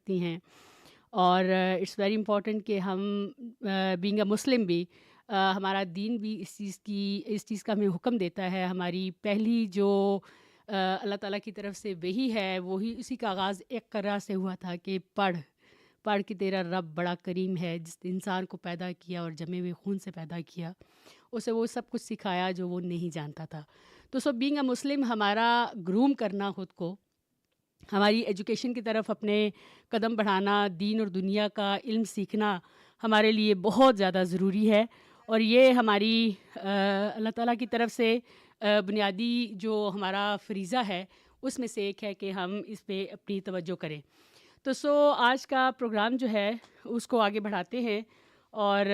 करती हैं। और इट्स वेरी इम्पॉर्टेंट कि हम बीइंग अ मुस्लिम भी हमारा दीन भी इस चीज़ का हमें हुक्म देता है। हमारी पहली जो अल्लाह ताला की तरफ से वही है, वही उसी का आगाज़ इक़रा से हुआ था कि पढ़ के तेरा रब बड़ा करीम है, जिस इंसान को पैदा किया और जमे हुए खून से पैदा किया, उसे वो सब कुछ सिखाया जो वो नहीं जानता था। तो सो बीइंग अ मुस्लिम हमारा ग्रूम करना खुद को, हमारी एजुकेशन की तरफ अपने कदम बढ़ाना, दीन और दुनिया का इल्म सीखना हमारे लिए बहुत ज़्यादा ज़रूरी है। और ये हमारी अल्लाह ताला की तरफ से बुनियादी जो हमारा फ़रीज़ा है, उसमें से एक है कि हम इस पे अपनी तवज्जो करें। तो आज का प्रोग्राम जो है उसको आगे बढ़ाते हैं। और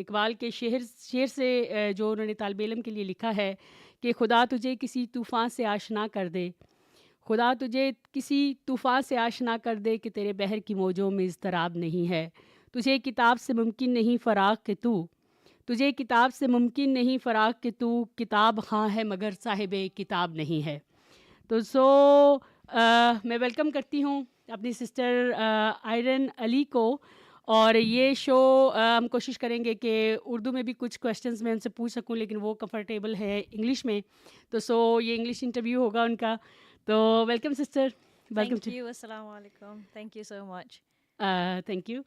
इकबाल के शेर से जो उन्होंने तालिब इल्म के लिए लिखा है कि खुदा तुझे किसी तूफ़ान से आशना कर दे, खुदा तुझे किसी तूफ़ान से आशना कर दे कि तेरे बहर की मौजों में इज़्तिराब नहीं है। तुझे किताब से मुमकिन नहीं फ़राक़ कि तू, तुझे किताब से मुमकिन नहीं फ़राक़ कि तू किताब ख़ां है मगर साहिबे किताब नहीं है। तो मैं वेलकम करती हूँ अपनी सिस्टर आयरन अली को। और ये शो हम कोशिश करेंगे कि उर्दू में भी कुछ क्वेश्चंस मैं उनसे पूछ सकूं, लेकिन वो कंफर्टेबल है इंग्लिश में। तो ये इंग्लिश इंटरव्यू होगा उनका। तो welcome sister, welcome Thank too. you. Assalamu alaikum. Thank you so much. Thank you.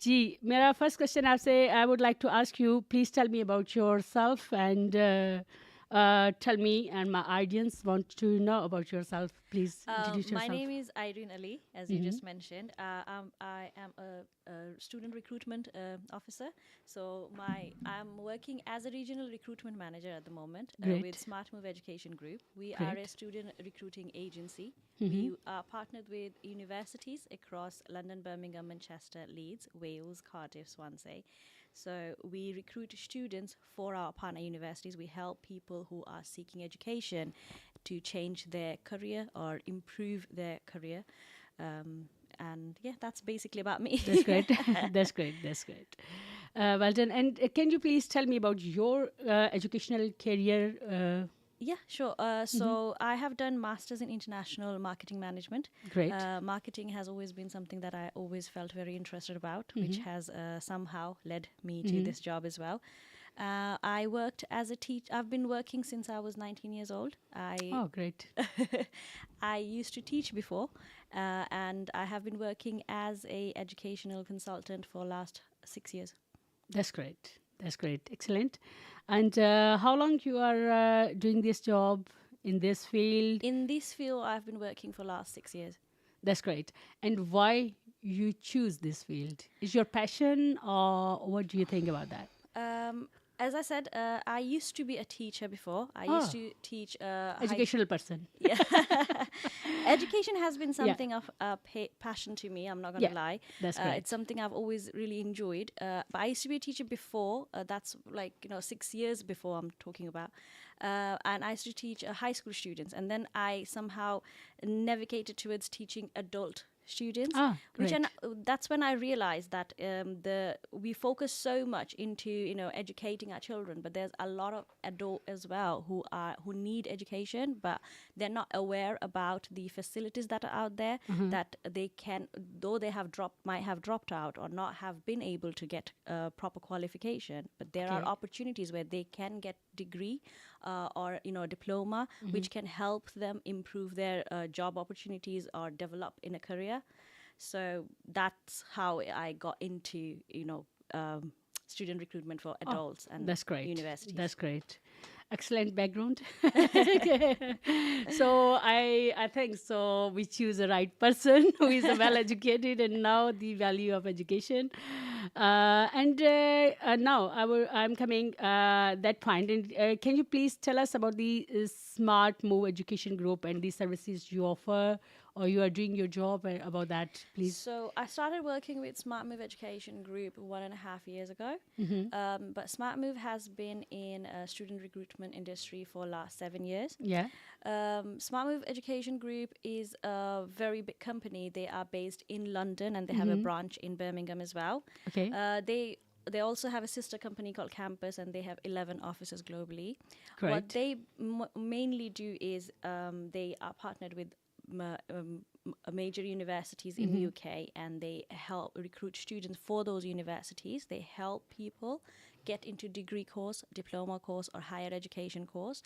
जी, मेरा फर्स्ट क्वेश्चन आपसे, I would like to ask you, please tell me about your सेल्फ एंड tell me and my audience want to know about yourself. Please introduce My yourself. name is Irene Ali, as you just mentioned. I am a student recruitment officer. So I'm working as a regional recruitment manager at the moment with Great, Smart Move Education Group. We are a great. student recruiting agency. We are partnered with universities across London, Birmingham, Manchester, Leeds, Wales, Cardiff, Swansea. So we recruit students for our partner universities. We help people who are seeking education to change their career or improve their career. And yeah, that's basically about me. That's great. That's great. That's great. Well done. And can you please tell me about your educational career? Yeah, sure. So I have done masters in international marketing management. Great. Marketing has always been something that I always felt very interested about, which has somehow led me to this job as well. I worked as a teacher. I've been working since I was 19 years old. Oh, great. I used to teach before, and I have been working as a educational consultant for last 6 years. That's great. That's great. Excellent. And how long you are doing this job in this field? In this field, I've been working for last 6 years. That's great. And why you choose this field? Is your passion, or what do you think about that? As I said, I used to be a teacher before. I Oh, used to teach educational person. Yeah. Education has been Yeah. something of a passion to me. I'm not going to Yeah, lie. that's great. It's something I've always really enjoyed. But I used to be a teacher before. That's like 6 years before I'm talking about. And I used to teach high school students, and then I somehow navigated towards teaching adult students, Ah, great. that's when I realized that we focus so much into educating our children, but there's a lot of adult as well who need education, but they're not aware about the facilities that are out there, that they can, though they might have dropped out or not have been able to get proper qualification, but there are Okay. opportunities where they can get degree or diploma, which can help them improve their job opportunities or develop in a career. So that's how I got into student recruitment for adults and That's great. universities. That's great. Excellent background. I think so we choose the right person who is well educated and know the value of education. And now I'm coming that point. And can you please tell us about the Smart Move Education Group and the services you offer, or you are doing your job about that, please? So I started working with Smart Move Education Group 1.5 years ago. But Smart Move has been in student recruitment industry for last 7 years. Yeah. Smart Move Education Group is a very big company. They are based in London and they have a branch in Birmingham as well. Okay. They also have a sister company called Campus, and they have 11 offices globally. Great. What they mainly do is they are partnered with major universities in UK, and they help recruit students for those universities. They help people get into degree course, diploma course, or higher education course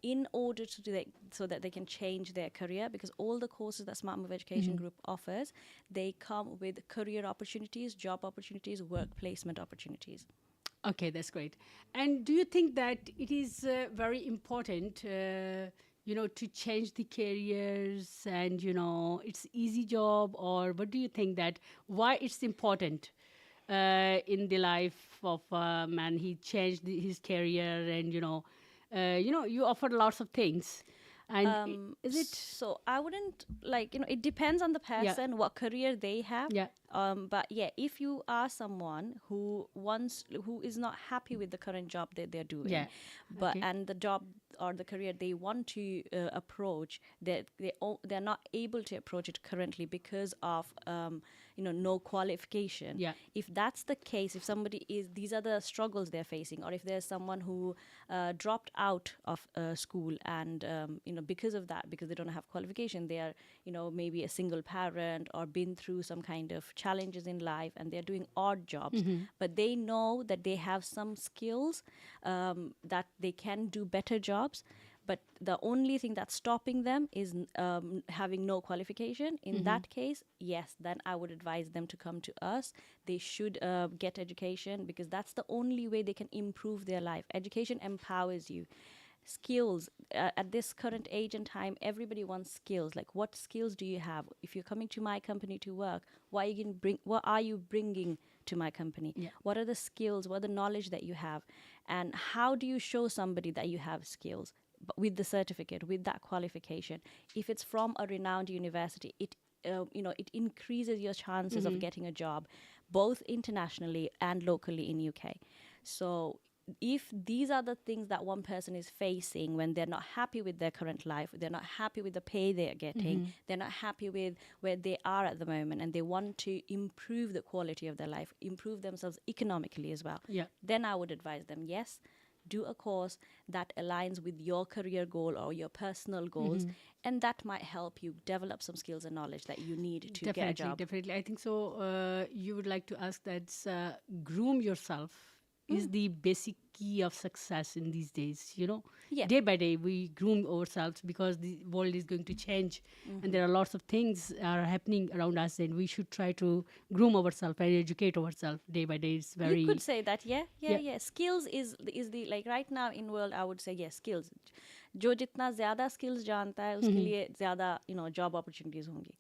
in order to do that, so that they can change their career, because all the courses that Smart Move Education Group offers, they come with career opportunities, job opportunities, work placement opportunities. Okay, that's great. And do you think that it is very important, to change the careers and, it's easy job, or what do you think that why it's important in the life of a man? He changed his career and, you offer lots of things. And is it, So I wouldn't it depends on the yeah, person, what career they have. yeah, But yeah, if you are someone who is not happy with the current job that they're doing, yeah, but okay, and the job or the career they want to approach, they're not able to approach it currently because of no qualification. yeah, If that's the case, if somebody is, these are the struggles they're facing, or if there's someone who dropped out of school, and because of that, because they don't have qualification, they are maybe a single parent or been through some kind of challenges in life, and they're doing odd jobs, but they know that they have some skills, that they can do better jobs, but the only thing that's stopping them is having no qualification. In that case, yes, then I would advise them to come to us. They should get education, because that's the only way they can improve their life. Education empowers you. Skills, at this current age and time, everybody wants skills. Like, what skills do you have? If you're coming to my company to work, what are you bringing to my company? yeah. What are the skills, what are the knowledge that you have, and how do you show somebody that you have skills? But with the certificate, with that qualification, if it's from a renowned university, it increases your chances of getting a job, both internationally and locally in UK. So if these are the things that one person is facing when they're not happy with their current life, they're not happy with the pay they're getting, they're not happy with where they are at the moment, and they want to improve the quality of their life, improve themselves economically as well, Yeah. then I would advise them, yes, do a course that aligns with your career goal or your personal goals, and that might help you develop some skills and knowledge that you need to get a job. Definitely. I think so. You would like to ask that groom yourself is the basic key of success in these days. Yeah. Day by day we groom ourselves because the world is going to change, and there are lots of things are happening around us, and we should try to groom ourselves and educate ourselves day by day. It's very You could say that, yeah. Yeah. Skills is the, like, right now in world, I would say, yes, skills. जो जितना ज़्यादा skills जानता है, उसके लिए ज़्यादा job opportunities होंगी.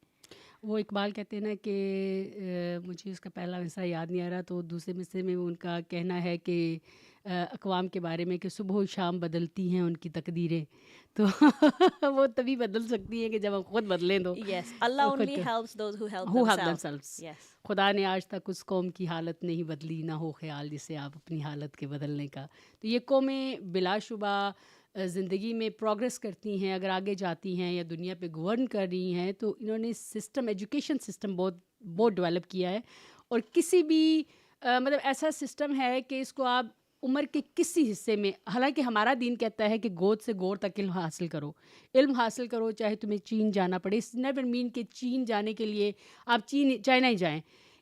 वो इकबाल कहते हैं ना कि मुझे उसका पहला मिसरा याद नहीं आ रहा, तो दूसरे मिसरे में उनका कहना है कि अक़वाम के बारे में कि सुबह शाम बदलती हैं उनकी तकदीरें, तो वो तभी बदल सकती हैं कि जब हम खुद बदलें तो Yes, Allah खुद only helps those who help who help themselves. themselves. Yes. खुदा ने आज तक उस कौम की हालत नहीं बदली, ना हो ख्याल जिसे आप अपनी हालत के बदलने का। तो ये कौमें बिलाशुबा ज़िंदगी में प्रोग्रेस करती हैं, अगर आगे जाती हैं या दुनिया पे गवर्न कर रही हैं, तो इन्होंने सिस्टम, एजुकेशन सिस्टम बहुत बहुत डेवलप किया है, और किसी भी मतलब ऐसा सिस्टम है कि इसको आप उम्र के किसी हिस्से में, हालांकि हमारा दीन कहता है कि गोद से गोर तक इल्म हासिल करो, चाहे तुम्हें चीन जाना पड़े। इट्स नेवर मीन कि चीन जाने के लिए आप चाइना ही जाएं।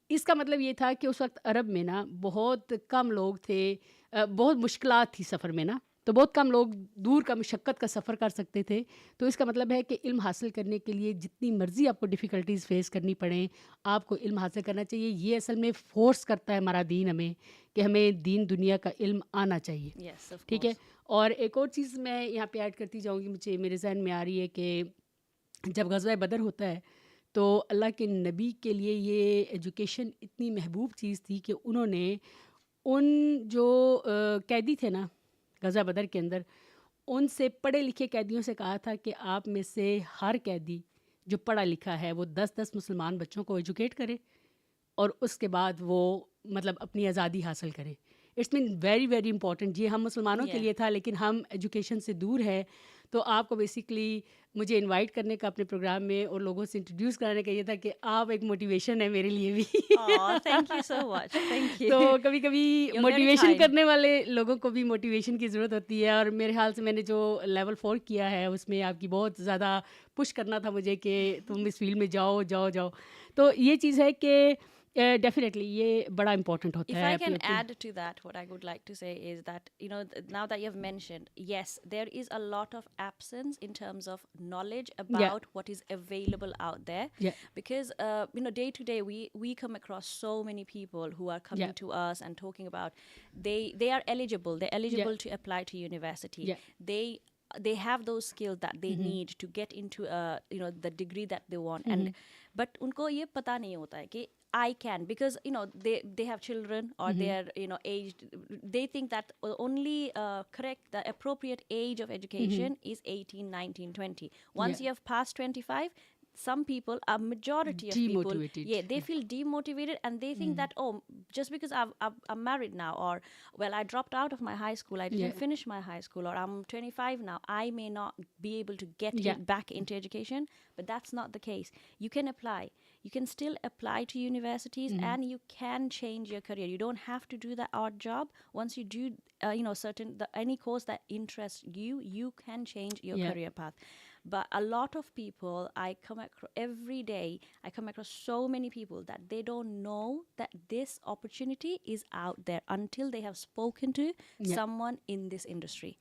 इसका मतलब ये था कि उस वक्त अरब में ना बहुत कम लोग थे, बहुत मुश्किलात थी सफ़र में ना, तो बहुत कम लोग दूर का मशक्क़त का सफ़र कर सकते थे। तो इसका मतलब है कि इल्म हासिल करने के लिए जितनी मर्ज़ी आपको डिफ़िकल्टीज़ फ़ेस करनी पड़ें, आपको इल्म हासिल करना चाहिए। ये असल में फ़ोर्स करता है हमारा दीन हमें कि हमें दीन दुनिया का इल्म आना चाहिए। Yes, of ठीक है। course. और एक और चीज़ मैं यहाँ पे ऐड करती जाऊँगी, मुझे मेरे ज़हन में आ रही है कि जब ग़ज़वा बदर होता है तो अल्लाह के नबी के लिए ये एजुकेशन इतनी महबूब चीज़ थी कि उन्होंने उन जो कैदी थे ना ग़ज़वा बदर के अंदर, उनसे पढ़े लिखे कैदियों से कहा था कि आप में से हर कैदी जो पढ़ा लिखा है वो 10-10 मुसलमान बच्चों को एजुकेट करे, और उसके बाद वो मतलब अपनी आज़ादी हासिल करें। It's mean very very important. ये हम मुसलमानों के Yeah. लिए था, लेकिन हम एजुकेशन से दूर है, तो आपको बेसिकली मुझे इनवाइट करने का अपने प्रोग्राम में और लोगों से इंट्रोड्यूस कराने का ये था कि आप एक मोटिवेशन है मेरे लिए भी। Oh, thank you so much. Thank you. तो कभी-कभी You're very मोटिवेशन kind. करने वाले लोगों को भी मोटिवेशन की ज़रूरत होती है, और मेरे ख़्याल से मैंने जो लेवल 4 किया है उसमें आपकी बहुत ज़्यादा पुश करना था मुझे कि तुम इस फील्ड में जाओ, जाओ, जाओ। तो ये चीज़ है कि डेफ़िनेटली ये बड़ा इम्पोर्टेंट होता If है I अपने can अपने add to that, what I would like to say is that, now that you've mentioned, yes, there is a lot of absence in terms of knowledge या about what is available out there. या Because, day to day, we come across so many people who are या coming to us and talking about they are eligible, they're या eligible to apply to university. या They have those skills that they need to get into the degree that they want, and but unko ye pata nahi hota hai ki I can, because they have children, or they are aged. They think that only correct, the appropriate age of education is 18, 19, 20. या Once you have passed 25, some people, a majority of people, demotivated yeah, they feel demotivated, and they think that, oh, just because I'm married now, or well, I dropped out of my high school, I या didn't finish my high school, or I'm 25 now, I may not be able to get या back into education. But that's not the case. You can apply. You can still apply to universities, and you can change your career. You don't have to do that odd job. Once you do, any course that interests you, you can change your या career path. But a lot of people, I come across every day, I come across so many people that they don't know that this opportunity is out there until they have spoken to या someone in this industry.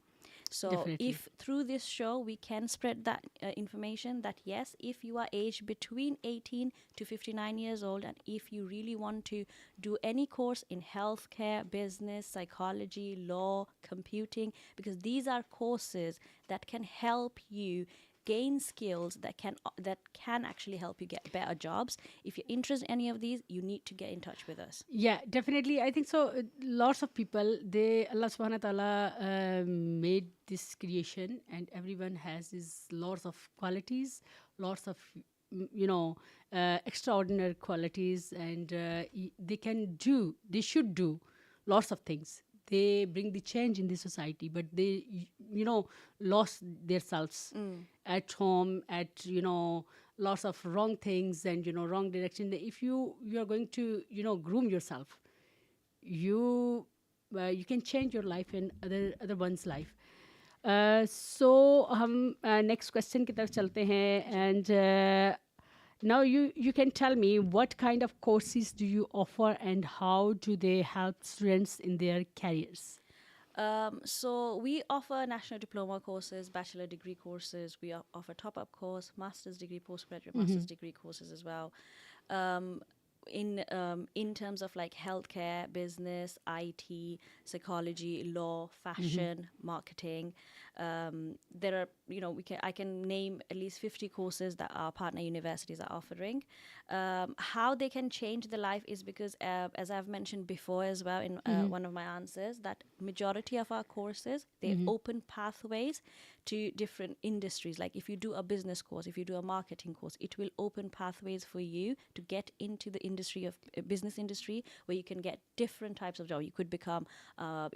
So, definitely if through this show we can spread that information, that yes, if you are aged between 18 to 59 years old, and if you really want to do any course in healthcare, business, psychology, law, computing, because these are courses that can help you gain skills that can actually help you get better jobs. If you're interested in any of these, you need to get in touch with us. Yeah, definitely. I think so. Lots of people, Allah subhanahu wa ta'ala made this creation, and everyone has his lots of qualities, lots of, extraordinary qualities, and they should do lots of things. They bring the change in the society, but they, lost themselves at home, at, lots of wrong things and, wrong direction. If you're going to, groom yourself, you can change your life and other one's life. So हम next question की तरफ चलते हैं, and now you can tell me what kind of courses do you offer and how do they help students in their careers? So we offer national diploma courses, bachelor degree courses. We offer top-up course, master's degree, postgraduate master's degree courses as well. Um, in terms of like healthcare, business, IT, psychology, law, fashion, marketing, there are I can name at least 50 courses that our partner universities are offering. How they can change the life is because, as I've mentioned before as well in one of my answers, that majority of our courses, they open pathways to different industries. Like if you do a business course, if you do a marketing course, it will open pathways for you to get into the industry of business industry, where you can get different types of jobs. You could become a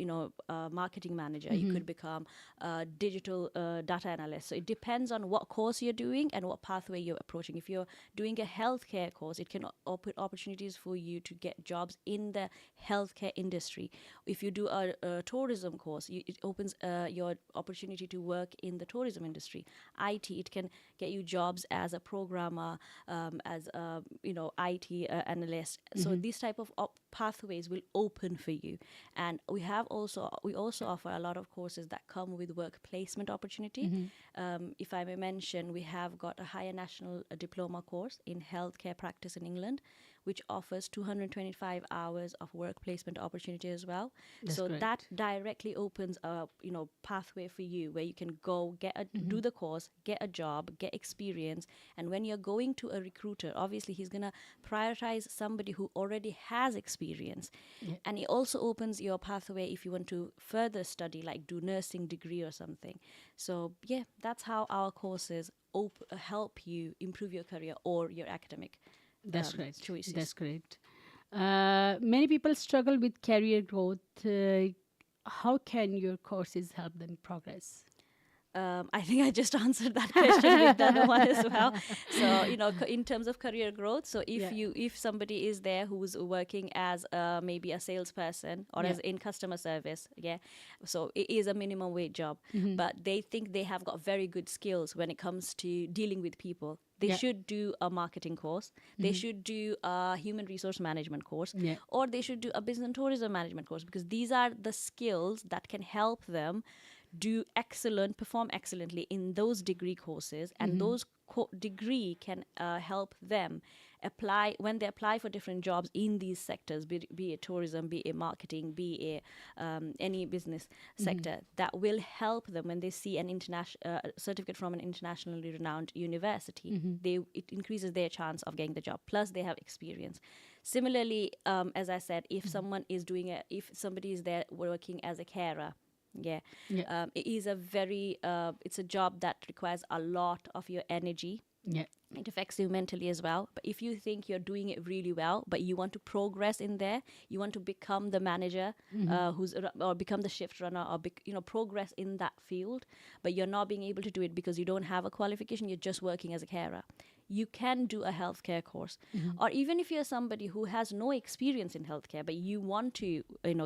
marketing manager, you could become a digital data analyst. So it depends on what course you're doing and what pathway you're approaching. If you're doing a healthcare course, it can open opportunities for you to get jobs in the healthcare industry. If you do a tourism course, it opens your opportunity to work in the tourism industry. IT, it can get you jobs as a programmer, as a IT analyst. So these type of pathways will open for you. And we also offer a lot of courses that come with work placement opportunity. If I may mention, we have got a higher national diploma course in healthcare practice in England, which offers 225 hours of work placement opportunity as well. That's So great. that directly opens a pathway for you, where you can go do the course, get a job, get experience, and when you're going to a recruiter, obviously he's gonna prioritize somebody who already has experience. Yeah. And it also opens your pathway if you want to further study, like do nursing degree or something. So yeah, that's how our courses help you improve your career or your academic That's great. choices. That's great. Many people struggle with career growth. How can your courses help them progress? I think I just answered that question with the other one as well. So, in terms of career growth, so Yeah. if somebody is there who's working as maybe a salesperson or Yeah. as in customer service, yeah, so it is a minimum wage job, but they think they have got very good skills when it comes to dealing with people. They Yeah. should do a marketing course. They should do a human resource management course, Yeah. or they should do a business and tourism management course, because these are the skills that can help them perform excellently in those degree courses, and those degree can help them apply when they apply for different jobs in these sectors, be it tourism, be it marketing, be it any business sector. That will help them when they see an international certificate from an internationally renowned university. It increases their chance of getting the job. Plus, they have experience. Similarly, as I said, if if somebody is there working as a carer, yeah, Yeah. it is it's a job that requires a lot of your energy. Yeah. It affects you mentally as well. But if you think you're doing it really well, but you want to progress in there, you want to become the manager, or become the shift runner, or progress in that field, but you're not being able to do it because you don't have a qualification, you're just working as a carer, you can do a healthcare course. Or even if you're somebody who has no experience in healthcare, but you want to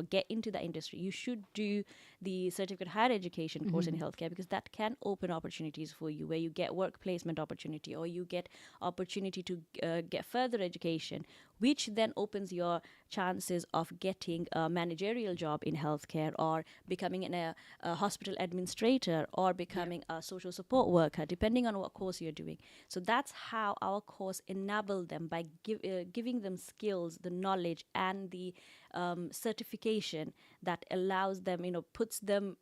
get into the industry, you should do the certificate higher education course in healthcare, because that can open opportunities for you, where you get work placement opportunity, or you get opportunity to get further education, which then opens your chances of getting a managerial job in healthcare, or becoming a hospital administrator, or becoming a social support worker, depending on what course you're doing. So that's how our course enabled them, by giving them skills, the knowledge, and the certification that allows them, puts them,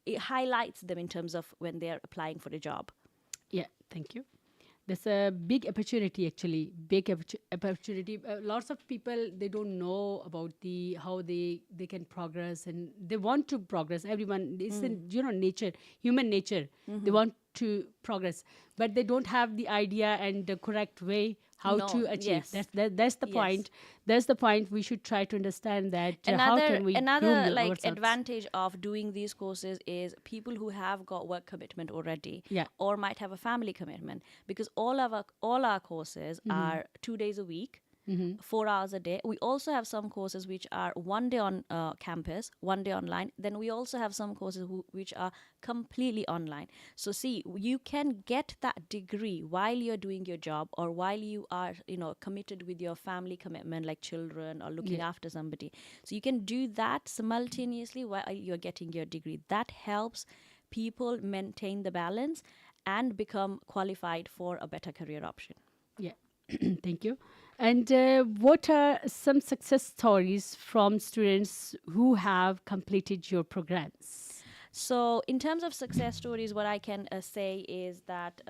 it highlights them in terms of when they're applying for a job. Yeah. Thank you. There's a big opportunity, actually, big opportunity. Lots of people, they don't know about how they can progress, and they want to progress. Everyone, it's in nature, human nature. They want to progress, but they don't have the idea and the correct way how No, to achieve. yes. That's the Yes. point. That's the point. We should try to understand that how can we groom Another like ourselves. advantage of doing these courses is people who have got work commitment already, Yeah. or might have a family commitment, because all our courses are 2 days a week, 4 hours a day. We also have some courses which are 1 day on campus, 1 day online. Then we also have some courses which are completely online. So see, you can get that degree while you're doing your job, or while you are committed with your family commitment, like children or looking after somebody. So you can do that simultaneously while you're getting your degree. That helps people maintain the balance and become qualified for a better career option. Yeah. Thank you. And what are some success stories from students who have completed your programs? So, in terms of success stories, what I can say is that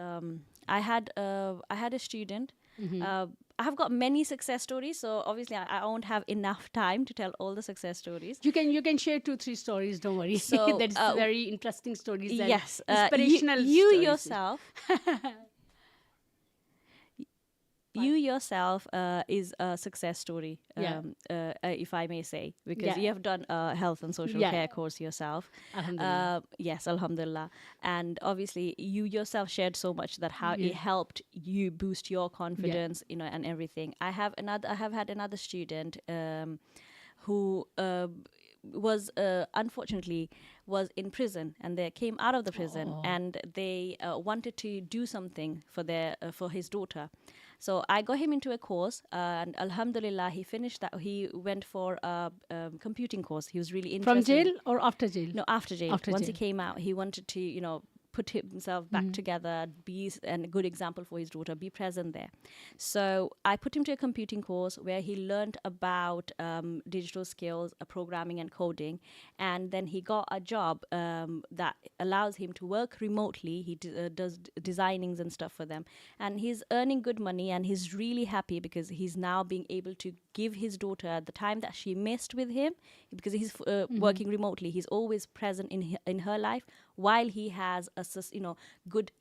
I had a student. I have got many success stories, so obviously I won't have enough time to tell all the success stories. You can share 2-3 stories. Don't worry. So, That's very interesting stories. And yes, inspirational. you stories. yourself. You yourself is a success story, if I may say, because you have done a health and social care course yourself. Alhamdulillah. Yes, alhamdulillah. And obviously, you yourself shared so much that how it helped you boost your confidence, and everything. I have had another student who was unfortunately was in prison, and they came out of the prison, and they wanted to do something for his daughter. So I got him into a course, and alhamdulillah, he finished that. He went for a computing course. He was really interested. From jail or after jail? No, after jail. After Once jail. he came out, he wanted to, put himself back together, be a good example for his daughter, be present there. So I put him to a computing course where he learned about digital skills, programming and coding, and then he got a job that allows him to work remotely. He does designings and stuff for them, and he's earning good money, and he's really happy because he's now being able to give his daughter the time that she missed with him, because he's working remotely. He's always present in her life, while he has a good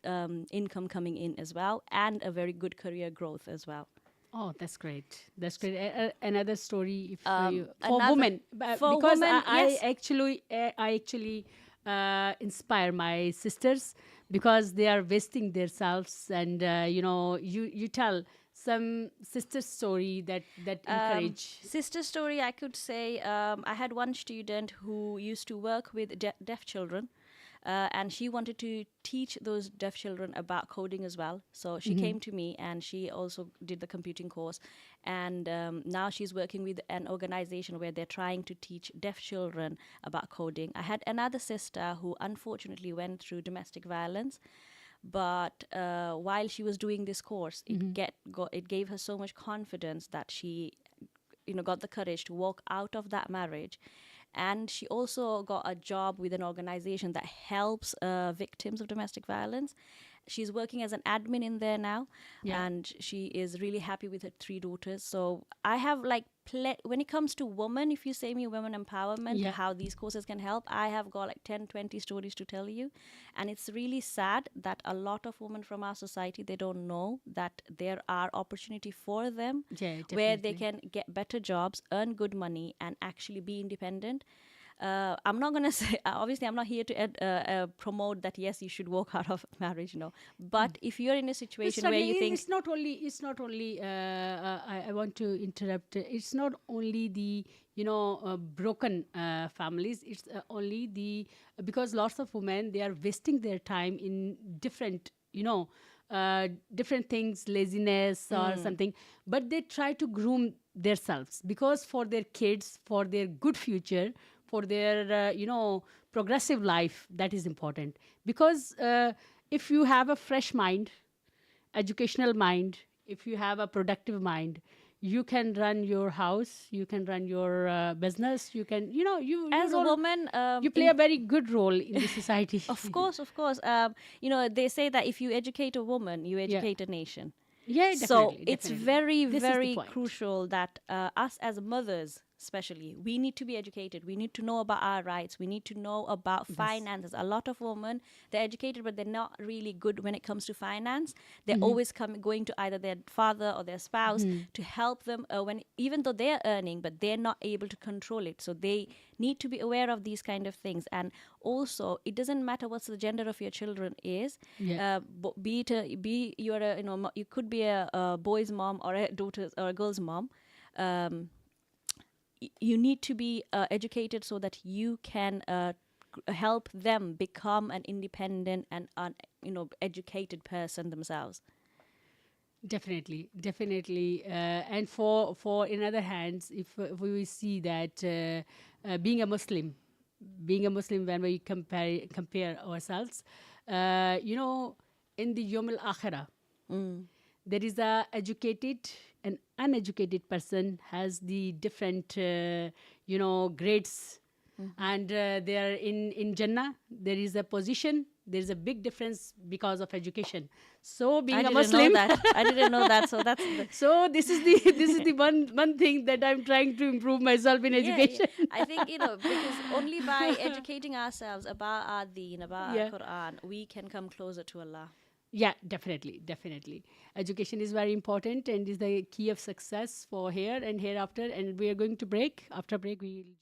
income coming in as well, and a very good career growth as well. Oh, that's great. That's great. Another story if for another- women, for because women, I yes. actually inspire my sisters because they are wasting themselves, and you tell some sister story that encourage. Sister story, I could say, I had one student who used to work with deaf children. And she wanted to teach those deaf children about coding as well. So she came to me and she also did the computing course. And now she's working with an organization where they're trying to teach deaf children about coding. I had another sister who unfortunately went through domestic violence, but while she was doing this course, it gave her so much confidence that she got the courage to walk out of that marriage. And she also got a job with an organization that helps victims of domestic violence. She's working as an admin in there now, Yeah. and she is really happy with her three daughters. So I have like when it comes to women, if you say me women empowerment, Yeah. how these courses can help, I have got like 10, 20 stories to tell you. And it's really sad that a lot of women from our society, they don't know that there are opportunity for them Yeah, where they definitely. can get better jobs, earn good money, and actually be independent. I'm not gonna say obviously I'm not here to promote that yes you should walk out of marriage, no. But if you're in a It's situation where struggling. you think, It's not only. It's not only. I want to interrupt. It's not only the broken families. It's only the because lots of women they are wasting their time in different different things, laziness or something. But they try to groom themselves because for their kids, for their good future, for their progressive life, that is important. Because if you have a fresh mind, educational mind, if you have a productive mind, you can run your house, you can run your business, you can as a woman, you play in a very good role in the society. of course, they say that if you educate a woman, you Yeah, educate a nation. yeah, So definitely, it's definitely, very, this is the very point. crucial that us as mothers, especially, we need to be educated. We need to know about our rights. We need to know about Yes. finances. A lot of women, they're educated, but they're not really good when it comes to finance. They're always going to either their father or their spouse to help them when, even though they're earning, but they're not able to control it. So they need to be aware of these kind of things. And also, it doesn't matter what the gender of your children is. Yeah, Be it be you're a you could be a boy's mom or a daughter's or a girl's mom. um, you need to be educated so that you can help them become an independent and educated person themselves. definitely, definitely. And for in other hands, if we see that being a Muslim, when we compare ourselves, in the Yom al Akhirah, there is a educated and uneducated person has the different grades, and they are in Jannah. There is a position. There is a big difference because of education. So I being a didn't know Muslim, that. I didn't know that. So that's the, so this is the one thing that I'm trying to improve myself in yeah, yeah. education. I think because only by educating ourselves about our deen, about our Yeah. Quran, we can come closer to Allah. Yeah, definitely, definitely. Education is very important and is the key of success for here and hereafter. And we are going to break. After break, we will.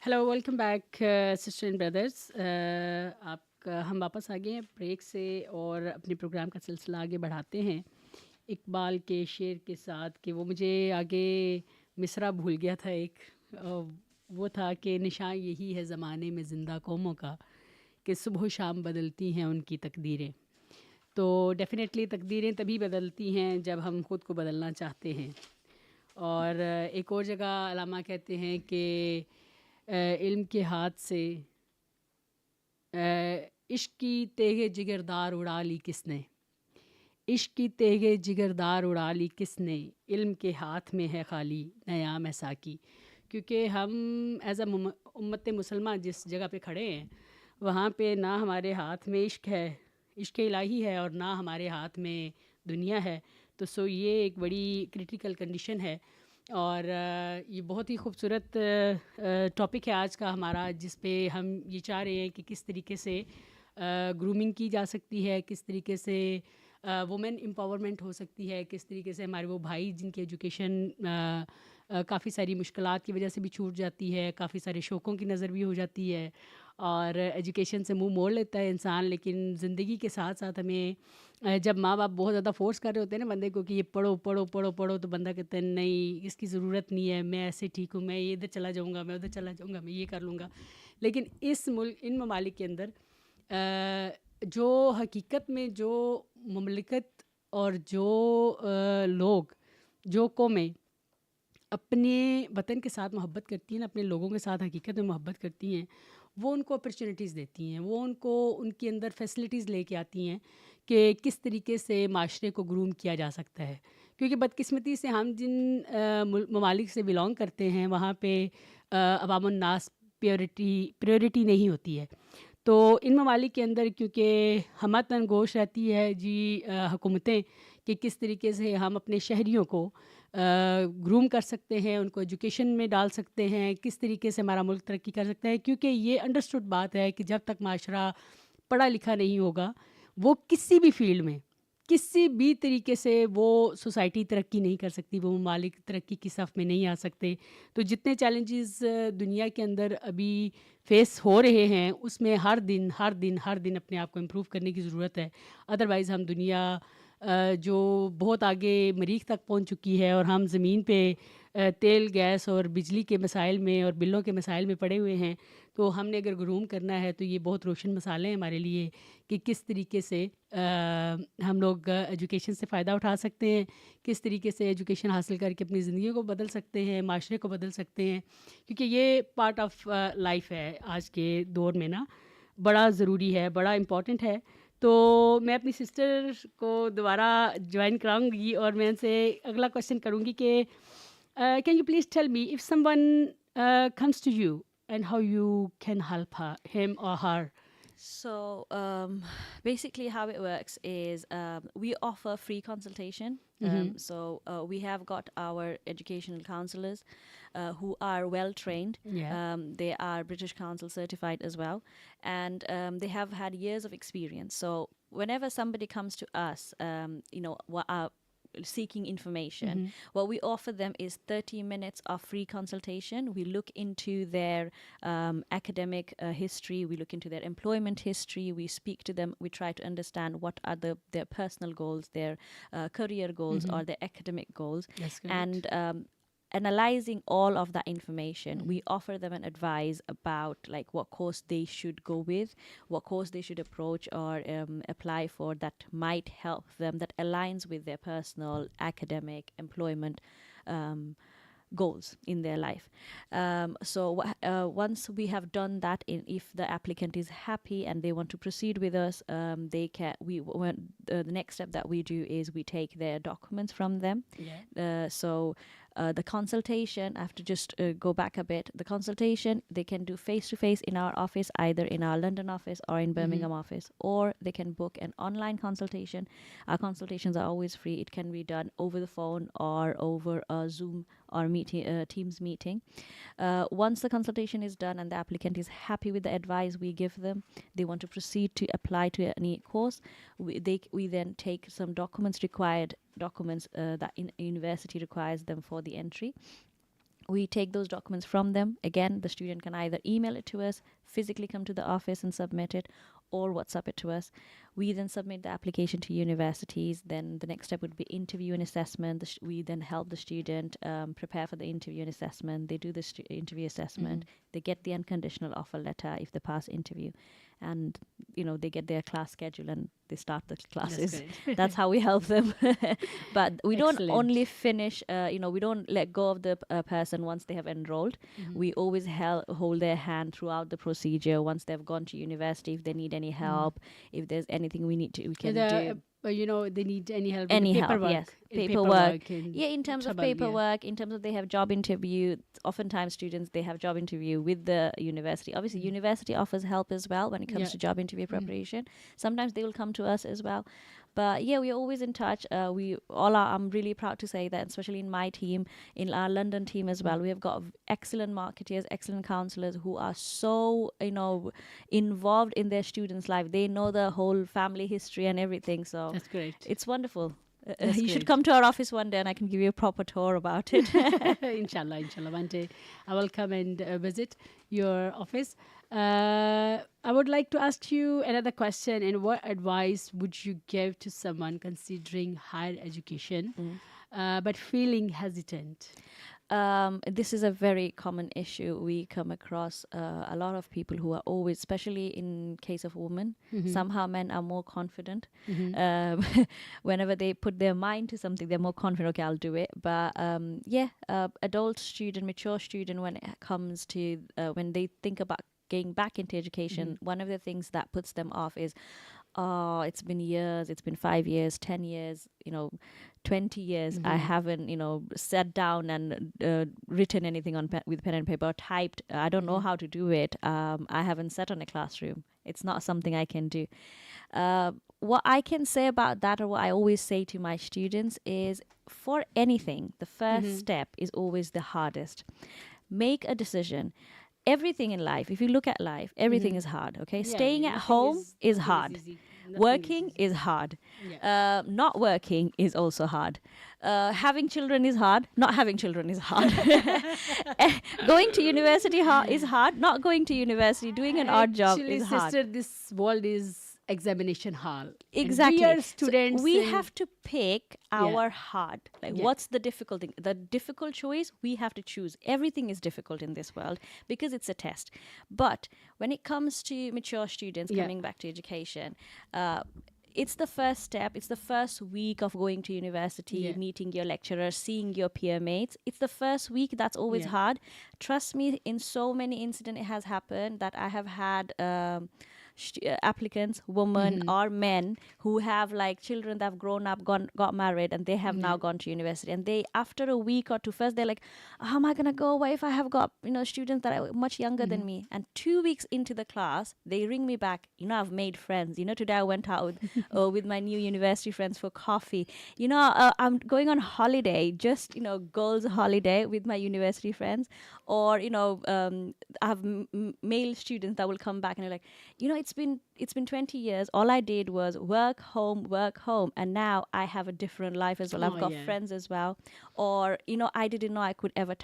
Hello, welcome back sister and brothers. आप हम वापस आ गए हैं break से और अपने programme का सिलसिला आगे बढ़ाते हैं इकबाल के शेर के साथ कि वो मुझे आगे मिसरा भूल गया था एक। वो था कि निशान यही है ज़माने में ज़िंदा कौमों का कि सुबह शाम बदलती हैं उनकी तकदीरें। तो डेफ़िनेटली तकदीरें तभी बदलती हैं जब हम खुद को बदलना चाहते हैं। और एक और जगह अलामा कहते हैं कि इल्म के हाथ से इश्क की तेगे जिगरदार उड़ा ली किसने, इश्क की तेगे जिगरदार उड़ा ली किसने, इल्म के हाथ में है खाली नयाम साकी। क्योंकि हम एज अ उम्मत मुसलमान जिस जगह पे खड़े हैं वहाँ पे ना हमारे हाथ में इश्क है, इश्क इलाही है, और ना हमारे हाथ में दुनिया है। तो सो ये एक बड़ी क्रिटिकल कंडीशन है। और ये बहुत ही खूबसूरत टॉपिक है आज का हमारा, जिस पे हम ये चाह रहे हैं कि किस तरीके से ग्रूमिंग की जा सकती है, किस तरीके से वुमेन एम्पावरमेंट हो सकती है, किस तरीके से हमारे वो भाई जिनकी एजुकेशन काफ़ी सारी मुश्किलात की वजह से भी छूट जाती है, काफ़ी सारे शौक़ों की नज़र भी हो जाती है, और एजुकेशन से मुंह मोड़ लेता है इंसान। लेकिन ज़िंदगी के साथ साथ हमें जब माँ बाप बहुत ज़्यादा फोर्स कर रहे होते हैं ना बंदे को कि ये पढ़ो पढ़ो पढ़ो पढ़ो, तो बंदा कहता है नहीं, इसकी ज़रूरत नहीं है, मैं ऐसे ठीक हूँ, मैं ये इधर चला जाऊँगा, मैं उधर चला जाऊँगा, मैं ये कर लूँगा। लेकिन इस मुल्क, इन ममालिक के अंदर जो हकीकत में जो ममलिकत और जो लोग, जो कौमें अपने वतन के साथ मोहब्बत करती हैं ना, अपने लोगों के साथ हकीकत में मोहब्बत करती हैं, वो उनको अपॉर्चुनिटीज़ देती हैं, वो उनको उनके अंदर फैसिलिटीज़ लेके आती हैं कि किस तरीके से माशरे को ग्रूम किया जा सकता है। क्योंकि बदकिस्मती से हम जिन ममालिक से बिलोंग करते हैं वहाँ पे अवामुन्नास प्रायोरिटी नहीं होती है। तो इन ममालिक के अंदर क्योंकि हमतन गोश रहती है जी हुकूमतें कि किस तरीके से हम अपने शहरियों को ग्रूम कर सकते हैं, उनको एजुकेशन में डाल सकते हैं, किस तरीके से हमारा मुल्क तरक्की कर सकता है। क्योंकि ये अंडरस्टूड बात है कि जब तक माशरा पढ़ा लिखा नहीं होगा, वो किसी भी फील्ड में, किसी भी तरीके से वो सोसाइटी तरक्की नहीं कर सकती, वो ममालिक तरक्की की सफ़ में नहीं आ सकते। तो जितने चैलेंजेस दुनिया के अंदर अभी फेस हो रहे हैं, उसमें हर दिन हर दिन हर दिन अपने आप को इम्प्रूव करने की ज़रूरत है। अदरवाइज़ हम दुनिया जो बहुत आगे मरीख तक पहुंच चुकी है, और हम ज़मीन पे तेल गैस और बिजली के मसाइल में और बिलों के मसाइल में पड़े हुए हैं। तो हमने अगर ग्रूम करना है तो ये बहुत रोशन मसाले हैं हमारे लिए कि किस तरीके से हम लोग एजुकेशन से फ़ायदा उठा सकते हैं, किस तरीके से एजुकेशन हासिल करके अपनी ज़िंदगी को बदल सकते हैं, माशरे को बदल सकते हैं। क्योंकि ये पार्ट ऑफ लाइफ है आज के दौर में ना, बड़ा ज़रूरी है, बड़ा इम्पॉर्टेंट है। तो मैं अपनी सिस्टर को दोबारा ज्वाइन कराऊंगी और मैं उनसे अगला क्वेश्चन करूंगी कि can you please tell me if someone comes to you and how you can help him और her. So basically, how it works is we offer free consultation. We have got our educational counselors who are well trained. Yeah. They are British Council certified as well, and they have had years of experience. So whenever somebody comes to us, seeking information, what we offer them is 30 minutes of free consultation. We look into their academic history, we look into their employment history, we speak to them, we try to understand what are their personal goals, their career goals, or their academic goals. That's correct. And analyzing all of that information, we offer them an advice about like what course they should go with, what course they should approach or apply for that might help them, that aligns with their personal, academic, employment goals in their life. Once we have done that, if the applicant is happy and they want to proceed with us, the next step that we do is we take their documents from them. The consultation, I have to just go back a bit. The consultation, they can do face-to-face in our office, either in our London office or in Birmingham office, or they can book an online consultation. Our consultations are always free. It can be done over the phone or over a Zoom or Teams meeting. Once the consultation is done and the applicant is happy with the advice we give them, they want to proceed to apply to any course, we then take some documents that university requires them for the entry. We take those documents from them. Again, the student can either email it to us, physically come to the office and submit it, or WhatsApp it to us. We then submit the application to universities. Then the next step would be interview and assessment. We then help the student prepare for the interview and assessment. They do the interview assessment. They get the unconditional offer letter if they pass interview, and they get their class schedule and they start the classes. That's how we help them. But we don't only finish. We don't let go of the person once they have enrolled. We always hold their hand throughout the procedure. Once they've gone to university, if they need any help, if there's anything we can do. They need any help Any in help, paperwork. yes. In Paperwork. and In terms of paperwork, in terms of they have job interview, oftentimes students, they have job interview with the university. Obviously, university offers help as well when it comes to job interview preparation. Sometimes they will come to us as well. But yeah, we're always in touch. I'm really proud to say that, especially in my team, in our London team as well, we have got excellent marketeers, excellent counselors who are so, involved in their students' life. They know the whole family history and everything. So that's great. It's wonderful. You should come to our office one day and I can give you a proper tour about it. Inshallah. One day I will come and visit your office. I would like to ask you another question. And what advice would you give to someone considering higher education but feeling hesitant? This is a very common issue. We come across a lot of people who are always, especially in case of women, somehow men are more confident. Whenever they put their mind to something, they're more confident, okay, I'll do it. But adult student, mature student, when it comes to, when they think about getting back into education, one of the things that puts them off is, oh, it's been years, it's been 5 years, 10 years, 20 years, I haven't, sat down and written anything with pen and paper, or typed. I don't know how to do it. I haven't sat on a classroom. It's not something I can do. What I can say about that, or what I always say to my students, is for anything, the first step is always the hardest. Make a decision. Everything in life, if you look at life, everything is hard, okay? Staying at home is hard. Working is hard. Not working is also hard. Having children is hard. Not having children is hard. Going to university is hard. Not going to university, doing an odd job is hard. Sister, this world is examination hall. Exactly. And we are students. So we have to pick our hard. What's the difficult thing? The difficult choice, we have to choose. Everything is difficult in this world because it's a test. But when it comes to mature students coming back to education, it's the first step. It's the first week of going to university, meeting your lecturer, seeing your peer mates. It's the first week that's always hard. Trust me, in so many incidents it has happened that I have had applicants, women or men, who have like children that have grown up, got married, and they have now gone to university. And they, after a week or two, first they're like, how am I gonna go away if I have got students that are much younger than me? And 2 weeks into the class, they ring me back. I've made friends. Today I went out with my new university friends for coffee. I'm going on holiday, just girls' holiday with my university friends. Or I have male students that will come back and they're like, it's been 20 years. All I did was work home, and now I have a different life as well. I've got friends as well. Or I didn't know I could ever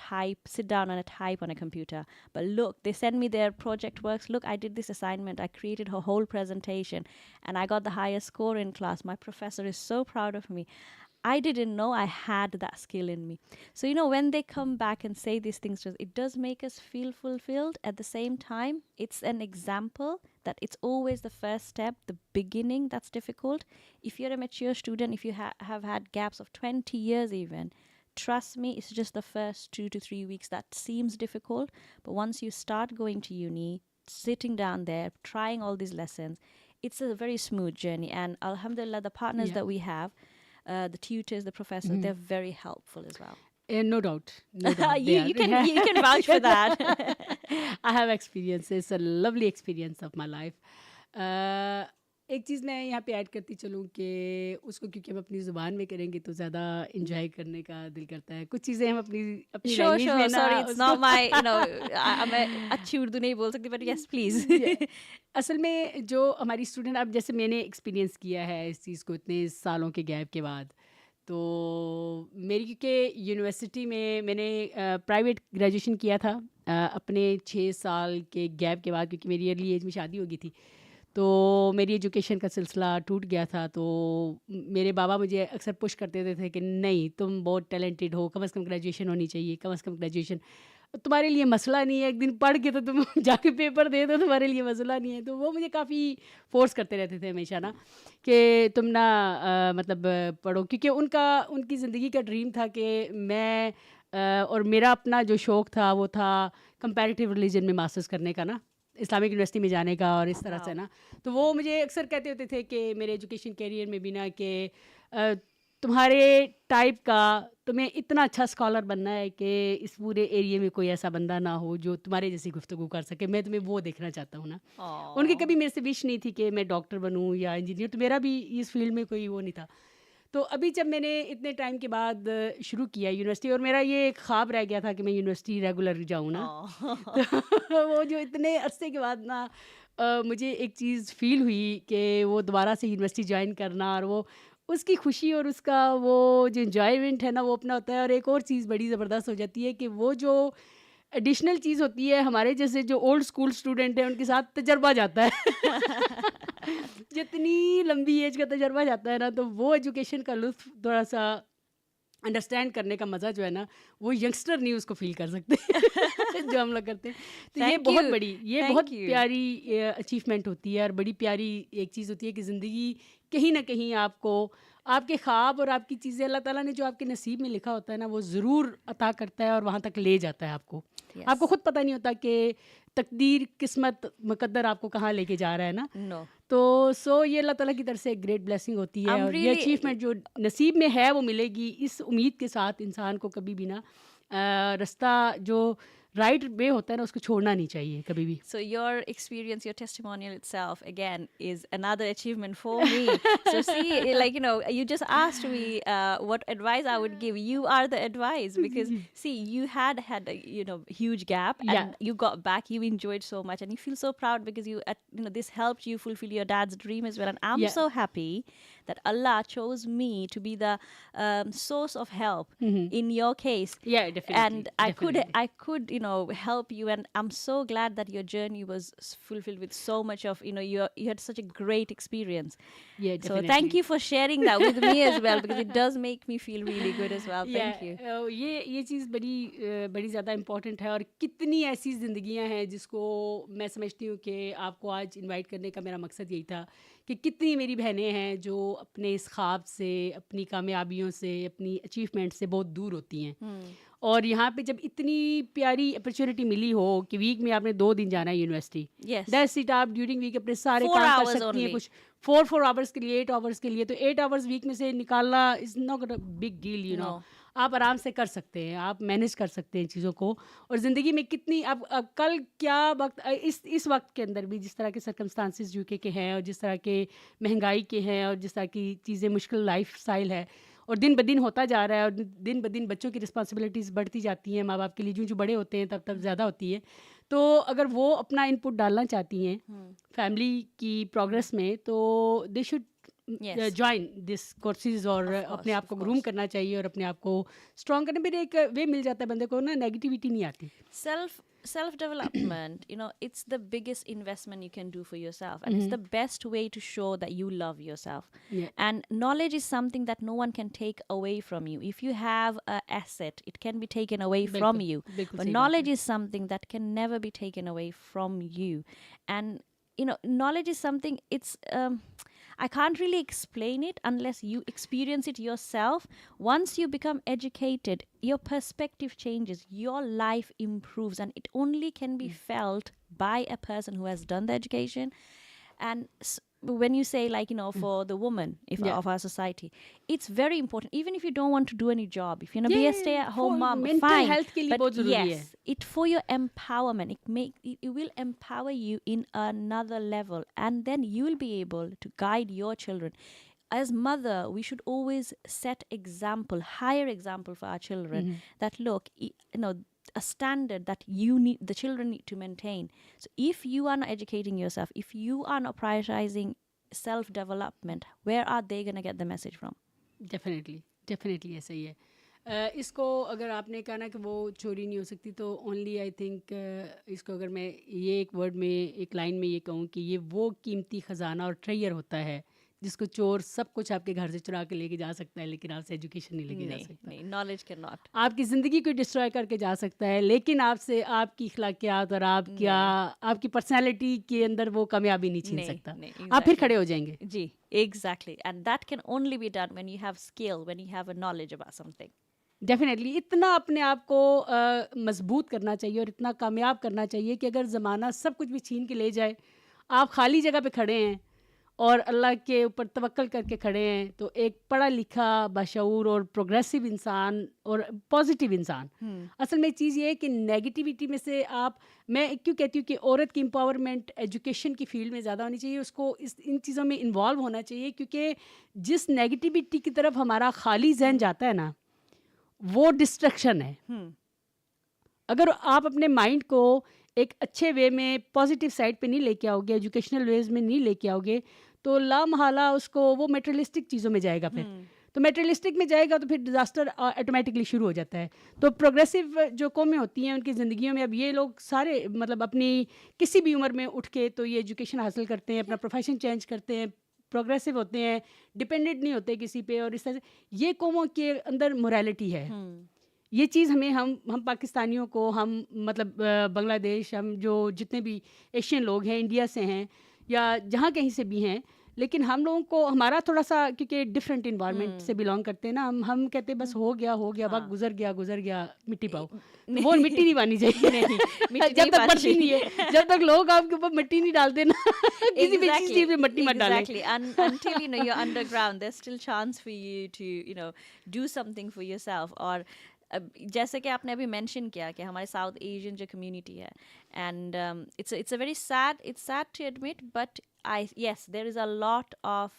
sit down and type on a computer. But look, they send me their project works. Look, I did this assignment. I created a whole presentation, and I got the highest score in class. My professor is so proud of me. I didn't know I had that skill in me. So, when they come back and say these things to us, it does make us feel fulfilled. At the same time, it's an example that it's always the first step, the beginning, that's difficult. If you're a mature student, if you have had gaps of 20 years even, trust me, it's just the first 2 to 3 weeks that seems difficult. But once you start going to uni, sitting down there, trying all these lessons, it's a very smooth journey. And alhamdulillah, the partners that we have, the tutors, the professors, they're very helpful as well. No doubt. No doubt you can vouch for that. I have experiences, a lovely experience of my life. एक चीज़ मैं यहाँ पे add करती चलूँ कि उसको क्योंकि हम अपनी ज़ुबान में करेंगे तो ज़्यादा इंजॉय करने का दिल करता है. कुछ चीज़ें हम अपनी लैंग्वेज में ना. Sorry, it's not my, मैं अच्छी उर्दू नहीं बोल सकती, but yes, please. असल में जो हमारी स्टूडेंट, अब जैसे मैंने एक्सपीरियंस किया है इस चीज़ को इतने सालों के गैप के बाद, تو میری کیونکہ یونیورسٹی میں نے پرائیویٹ گریجویشن کیا تھا اپنے 6 سال کے گیپ کے بعد، کیونکہ میری ارلی ایج میں شادی ہو گئی تھی، تو میری ایجوکیشن کا سلسلہ ٹوٹ گیا تھا. تو میرے بابا مجھے اکثر پش کرتے تھے کہ نہیں، تم بہت ٹیلنٹڈ ہو، کم از کم گریجویشن ہونی چاہیے، کم از کم گریجویشن تمہارے لیے مسئلہ نہیں ہے، ایک دن پڑھ کے تو تم جا کے پیپر دے دو، تمہارے لیے مسئلہ نہیں ہے. تو وہ مجھے کافی فورس کرتے رہتے تھے ہمیشہ نا کہ تم نہ مطلب پڑھو، کیونکہ ان کی زندگی کا ڈریم تھا کہ میں اور میرا اپنا جو شوق تھا وہ تھا کمپیریٹیو ریلیجن میں ماسٹرز کرنے کا نا، اسلامک یونیورسٹی میں جانے کا اور اس طرح سے نا. تو وہ مجھے اکثر کہتے ہوتے تھے کہ میرے ایجوکیشن کیریئر میں بھی نا کہ تمہارے ٹائپ کا تمہیں اتنا اچھا اسکالر بننا ہے کہ اس پورے ایریے میں کوئی ایسا بندہ نہ ہو جو تمہارے جیسی گفتگو کر سکے. میں تمہیں وہ دیکھنا چاہتا ہوں نا. ان کی کبھی میرے سے وش نہیں تھی کہ میں ڈاکٹر بنوں یا انجینئر، تو میرا بھی اس فیلڈ میں کوئی وہ نہیں تھا. تو ابھی جب میں نے اتنے ٹائم کے بعد شروع کیا یونیورسٹی، اور میرا یہ ایک خواب رہ گیا تھا کہ میں یونیورسٹی ریگولر جاؤں نا، تو وہ جو اتنے عرصے کے بعد نا مجھے ایک چیز فیل ہوئی کہ وہ دوبارہ سے یونیورسٹی جوائن کرنا، اور وہ اس کی خوشی اور اس کا وہ جو انجوائمنٹ ہے نا وہ اپنا ہوتا ہے. اور ایک اور چیز بڑی زبردست ہو جاتی ہے کہ وہ جو ایڈیشنل چیز ہوتی ہے، ہمارے جیسے جو اولڈ اسکول اسٹوڈنٹ ہیں ان کے ساتھ تجربہ جاتا ہے. جتنی لمبی ایج کا تجربہ جاتا ہے نا، تو وہ ایجوکیشن کا لطف تھوڑا سا انڈرسٹینڈ کرنے کا مزہ جو ہے نا، وہ ینگسٹر نہیں اس کو فیل کر سکتے جو ہم لوگ کرتے ہیں. تو یہ بہت بڑی، یہ بہت پیاری اچیومنٹ ہوتی ہے، اور بڑی پیاری ایک چیز ہوتی ہے کہ زندگی کہیں نہ کہیں آپ کو آپ کے خواب اور آپ کی چیزیں اللہ تعالیٰ نے جو آپ کے نصیب میں لکھا ہوتا ہے نا، وہ ضرور عطا کرتا ہے اور وہاں تک لے جاتا ہے آپ کو. آپ کو خود پتہ نہیں ہوتا کہ تقدیر، قسمت، مقدر آپ کو کہاں لے کے جا رہا ہے نا. تو یہ اللہ تعالیٰ کی طرف سے ایک گریٹ بلیسنگ ہوتی ہے، اور یہ اچیومنٹ جو نصیب میں ہے وہ ملے گی، اس امید کے ساتھ انسان کو کبھی بھی نا رستہ جو رائٹ وے ہوتا ہے نا اس کو چھوڑنا نہیں چاہیے کبھی بھی. So your experience, your testimonial itself, again, is another achievement for me. So see, like, you just asked me what advice I would give. You are the advice, because see, you had a, huge gap, and you got back. You enjoyed so much, and you feel so proud because this helped you fulfill your dad's dream as well. And I'm so happy that Allah chose me to be the source of help in your case. Yeah, definitely. And I could help you, and I'm so glad that your journey was fulfilled with so much of you had such a great experience. Yeah, definitely. So thank you for sharing that with me as well, because it does make me feel really good as well. Thank you. یہ چیز بڑی زیادہ important ہے، اور کتنی ایسی زندگیاں ہیں جس کو میں سمجھتی ہوں کہ آپ کو آج انوائٹ کرنے کا میرا مقصد یہی تھا کہ کتنی میری بہنیں ہیں جو اپنے اس خواب سے، اپنی کامیابیوں سے، اپنی اچیومنٹ سے بہت دور ہوتی ہیں. اور یہاں پہ جب اتنی پیاری اپرچونیٹی ملی ہو کہ ویک میں آپ نے 2 دن جانا ہے یونیورسٹی، دیٹس اٹ، آپ ڈیورنگ ویک اپنے سارے کام کر سکتی ہیں، کچھ 4 آورس کے لیے، 8 آورس کے لیے. تو 8 آورس ویک میں سے نکالنا is not a big deal. آپ آرام سے کر سکتے ہیں، آپ مینیج کر سکتے ہیں چیزوں کو. اور زندگی میں کتنی اب کل کیا وقت، اس وقت کے اندر بھی جس طرح کے سرکمسٹانسز یو کے ہیں، اور جس طرح کے مہنگائی کے ہیں، اور جس طرح کی چیزیں مشکل لائف اسٹائل ہے، اور دن بدن ہوتا جا رہا ہے، اور دن بدن بچوں کی رسپانسبلٹیز بڑھتی جاتی ہیں ماں باپ کے لیے، جو بڑے ہوتے ہیں تب زیادہ ہوتی ہے. تو اگر وہ اپنا ان پٹ ڈالنا چاہتی ہیں فیملی کی پروگرس میں، تو they should join this courses, اور اپنے آپ کو گروم کرنا چاہیے اور اپنے آپ کو اسٹرانگ کرنے. پھر ایک وے مل جاتا ہے بندے کو نا، نیگیٹیوٹی نہیں آتی. Self development, it's the biggest investment you can do for yourself, and it's the best way to show that you love yourself. And knowledge is something that no one can take away from you. If you have an asset, it can be taken away from you, but knowledge is something that can never be taken away from you. And knowledge is something, it's I can't really explain it unless you experience it yourself. Once you become educated, your perspective changes, your life improves, and it only can be felt by a person who has done the education. And when you say, like, for the woman of our society, it's very important. Even if you don't want to do any job, if you're going to be a stay-at-home mom, mental fine. health ke liye bahut zaruri hai. It for your empowerment. It will empower you in another level, and then you will be able to guide your children. As mother, we should always set example, higher example for our children, that look, a standard that the children need to maintain. So if you are not educating yourself, if you are not prioritizing self-development, where are they going to get the message from? Definitely. Definitely ایسا ہی ہے. اس کو اگر آپ نے کہا نا کہ وہ چوری نہیں ہو سکتی تو اونلی آئی تھنک اس کو اگر میں یہ ایک ورڈ میں ایک لائن میں یہ کہوں کہ یہ وہ قیمتی خزانہ اور ٹریئر ہوتا ہے جس کو چور سب کچھ آپ کے گھر سے چرا کے لے کے جا سکتا ہے لیکن آپ سے ایجوکیشن نہیں لے کے جا سکتا. نہیں, نالج کین ناٹ. آپ کی زندگی کو ڈسٹرائے کر کے جا سکتا ہے لیکن آپ سے آپ کی اخلاقیات اور آپ کی پرسنالٹی کے اندر وہ کامیابی نہیں چھین سکتا. آپ پھر کھڑے ہو جائیں گے. جی exactly, and that can only be done when you have skill, when you have a knowledge about something. Definitely اتنا اپنے آپ کو مضبوط کرنا چاہیے اور اتنا کامیاب کرنا چاہیے کہ اگر زمانہ سب کچھ بھی چھین کے لے جائے, آپ خالی جگہ پہ کھڑے ہیں اور اللہ کے اوپر توکل کر کے کھڑے ہیں, تو ایک پڑھا لکھا باشعور اور پروگریسو انسان اور پازیٹیو انسان. اصل میں چیز یہ ہے کہ نیگیٹیوٹی میں سے میں کیوں کہتی ہوں کہ عورت کی امپاورمنٹ ایجوکیشن کی فیلڈ میں زیادہ ہونی چاہیے, اس کو ان چیزوں میں انوالو ہونا چاہیے, کیونکہ جس نیگیٹیوٹی کی طرف ہمارا خالی ذہن جاتا ہے نا وہ ڈسٹریکشن ہے. اگر آپ اپنے مائنڈ کو ایک اچھے وے میں پازیٹیو سائڈ پہ نہیں لے کے آؤ گے, ایجوکیشنل ویز میں نہیں لے کے آؤ گے, تو لا محالہ اس کو وہ میٹریلسٹک چیزوں میں جائے گا. تو میٹریلسٹک میں جائے گا تو پھر ڈیزاسٹر آٹومیٹکلی شروع ہو جاتا ہے. تو پروگریسو جو قومیں ہوتی ہیں ان کی زندگیوں میں اب یہ لوگ سارے مطلب اپنی کسی بھی عمر میں اٹھ کے تو یہ ایجوکیشن حاصل کرتے ہیں, اپنا پروفیشن چینج کرتے ہیں, پروگریسو ہوتے ہیں, ڈپینڈنٹ نہیں ہوتے کسی پہ. اور اس طرح سے یہ قوموں کے اندر موریلٹی ہے. یہ چیز ہم پاکستانیوں کو, ہم مطلب بنگلہ دیش, ہم جو جتنے بھی ایشین لوگ ہیں, انڈیا سے ہیں یا جہاں کہیں سے بھی ہیں, لیکن ہم لوگوں کو ہمارا تھوڑا سا کیونکہ ڈفرینٹ انوائرمنٹ سے بلانگ کرتے ہیں نا, ہم کہتے ہیں بس ہو گیا وقت گزر گیا مٹی پاؤ. وہ مٹی نہیں پانی چاہیے جب تک پڑتی نہیں ہے, جب تک لوگ آپ کے اوپر مٹی نہیں ڈالتے نا کسی بھی چیز پہ مٹی مت ڈالیں. Until you're underground, there's still chance for you to do something for yourself. اور جیسے کہ آپ نے ابھی مینشن کیا کہ ہمارے ساؤتھ ایشین جو کمیونٹی ہے, and it's a very sad to admit, but yes, there is a lot of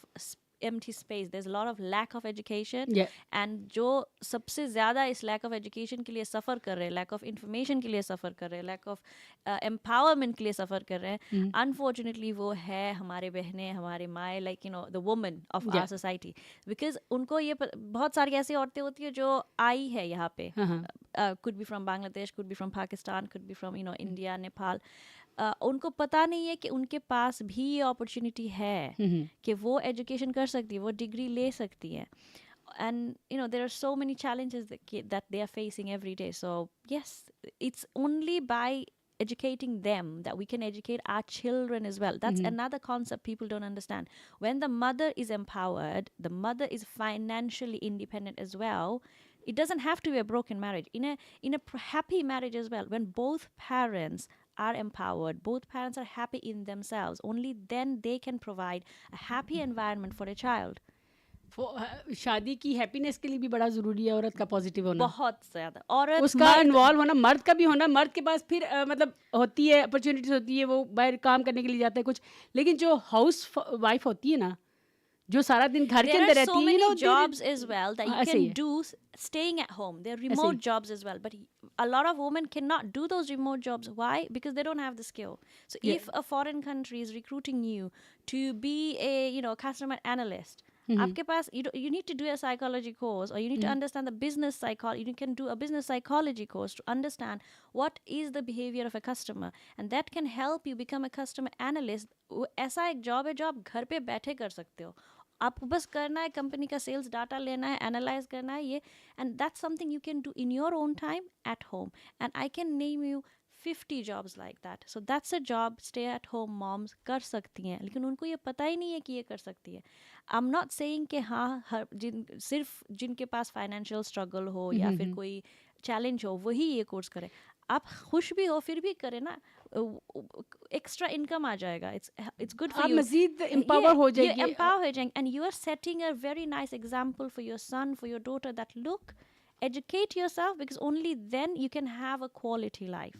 empty space, there's a lot of lack of education. And جو سب سے زیادہ اس lack of education کے لیے سفر کر رہے ہیں, lack of information کے لیے سفر کر رہے ہیں, lack of empowerment کے لیے سفر کر رہے ہیں, unfortunately وہ ہے ہمارے بہنیں, ہمارے مائیں, like the women of our society. Because ان کو یہ بہت ساری ایسی عورتیں ہوتی ہیں جو آئی ہے یہاں پہ, could be from Bangladesh, could be from Pakistan, could be from India, Nepal. ان کو پتہ نہیں ہے کہ ان کے پاس بھی یہ اپرچونیٹی ہے کہ وہ ایجوکیشن کر سکتی ہے, وہ ڈگری لے سکتی ہے. And there are so many challenges that they are facing every day. So yes, it's only by educating them that we can educate our children as well. That's another concept people don't understand. When the mother is empowered, the mother is financially independent as well. It doesn't have to be a broken marriage. In a happy marriage as well, when both parents are empowered, both parents are happy in themselves, only then they can provide a happy environment for a child. شادی کی happiness کے لیے بھی بڑا ضروری ہے عورت کا پازیٹیو ہونا, بہت زیادہ. عورت اس کا انوالو ہونا, مرد کا بھی ہونا. مرد کے پاس پھر مطلب ہوتی ہے اپرچونیٹیز ہوتی ہے, وہ باہر کام کرنے کے لیے جاتا ہے کچھ, لیکن جو ہاؤس وائف ہوتی ہے نا, جو سارا دن گھر کے اندر رہتی ہے, there are so many jobs as well that you can do staying at home. There are remote jobs as well, but a lot of women cannot do those remote jobs. Why? Because they don't have the skill. So if a foreign country is recruiting you to be a customer analyst, آپ کے پاس you need to do a psychology course, or you need to understand the business psychology. You can do a business psychology course to understand what is the behavior of a customer, and that can help you become a customer analyst. ایسا ایک job ہے جو آپ گھر پہ بیٹھے کر سکتے ہو. آپ کو بس کرنا ہے, کمپنی کا سیلس ڈاٹا لینا ہے, انالائز کرنا ہے یہ, and that's something you can do in your own time at home. And I can name you 50 jobs like that. So that's a job stay at home moms کر سکتی ہیں, لیکن ان کو یہ پتہ ہی نہیں ہے کہ یہ کر سکتی ہے. I'm not saying کہ ہاں صرف جن کے پاس فائنینشیل اسٹرگل ہو یا پھر کوئی چیلنج ہو وہی یہ کورس کرے. آپ خوش بھی ہو پھر بھی کرے نا, ایکسٹرا انکم آ جائے گا, اٹس گڈ فار یو, مزید امپاور ہو جائے گی, امپاور ہو جائیں گے. And you are setting a very nice example for your son, for your daughter, that look educate yourself, because only then you can have a quality life.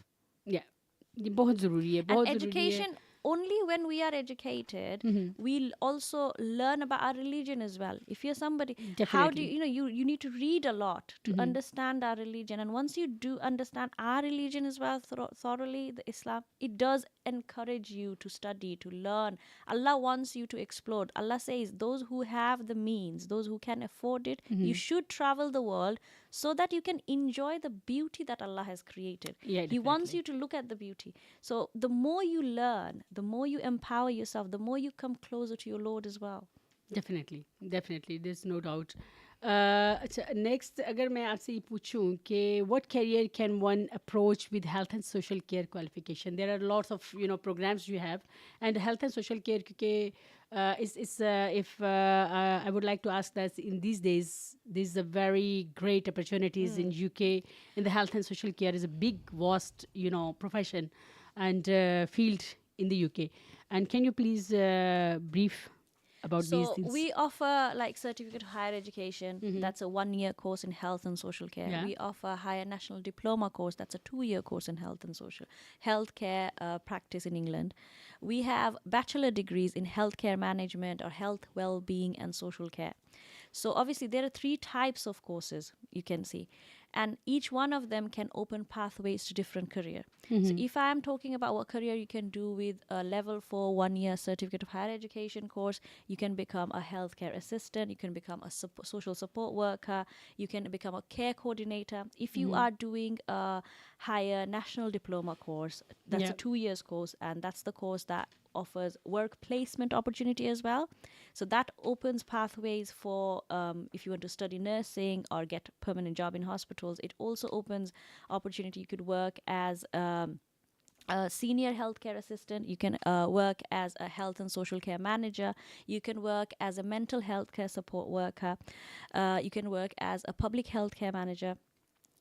یہ بہت ضروری ہے, بہت ضروری ہے. only when we are educated, Mhm. we'll also learn about our religion as well. If you're somebody, how do Definitely. you need to read a lot to Mhm. understand our religion. And once you do understand our religion as well thoroughly, the Islam, it does encourage you to study, to learn. Allah wants you to explore. Allah says those who have the means, those who can afford it, you Mhm. should travel the world so that you can enjoy the beauty that Allah has created. Yeah, He wants definitely. you to look at the beauty. So the more you learn, the more you empower yourself, the more you come closer to your Lord as well. Definitely, definitely. There's no doubt. अच्छा next अगर मैं आपसे ये पूछूं कि what career can one approach with health and social care qualification? There are lots of programs you have, and health and social care क्योंकि is if I would like to ask that in these days there's a very great opportunities in UK in the health and social care is a big vast profession and field in the UK. And can you please brief about these So things? we offer like certificate of higher education. Mm-hmm. That's a 1 year course in health and social care. Yeah. We offer higher national diploma course. That's a 2 year course in health and social healthcare practice in England. We have bachelor degrees in healthcare management or health well-being and social care. So obviously there are three types of courses you can see, and each one of them can open pathways to different career. So Mm-hmm. if I am talking about what career you can do with a level 4 1 year certificate of higher education course, you can become a healthcare assistant, you can become a social support worker, you can become a care coordinator. If you Mm-hmm. are doing a higher national diploma course, that's Yeah. a 2 years course, and that's the course that offers work placement opportunity as well. So that opens pathways for if you want to study nursing or get permanent job in hospitals. It also opens opportunity. You could work as a senior healthcare assistant. You can work as a health and social care manager. You can work as a mental health care support worker. You can work as a public health care manager.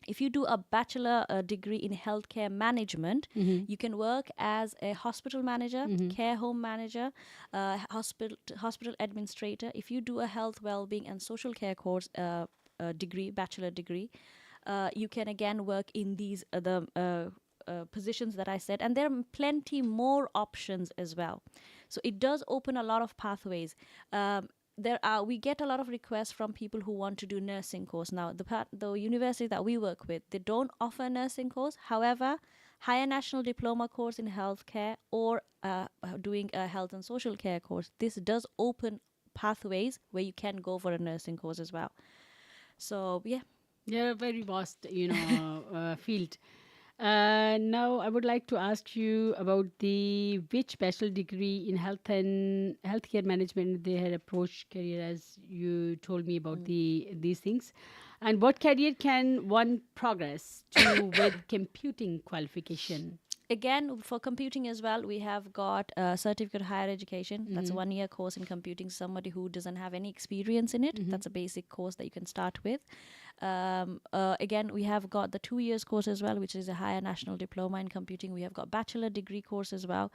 If you do a bachelor degree in healthcare management, Mm-hmm. you can work as a hospital manager, Mm-hmm. care home manager, hospital administrator. If you do a health well-being and social care course degree, bachelor degree, you can again work in these positions that I said, and there are plenty more options as well. So it does open a lot of pathways. We get a lot of requests from people who want to do nursing course. Now the university that we work with, they don't offer nursing course. However, higher national diploma course in healthcare or doing a health and social care course, this does open pathways where you can go for a nursing course as well. So yeah. They're a very vast, field. Now, I would like to ask you about the which bachelor degree in health and healthcare management they had approached career as you told me about these things, and what career can one progress to with computing qualification? Again, for computing as well, we have got a certificate of higher education. That's a Mm-hmm. 1 year course in computing. Somebody who doesn't have any experience in it, Mm-hmm. that's a basic course that you can start with. Again, we have got the 2 years course as well, which is a higher national diploma in computing. We have got bachelor degree course as well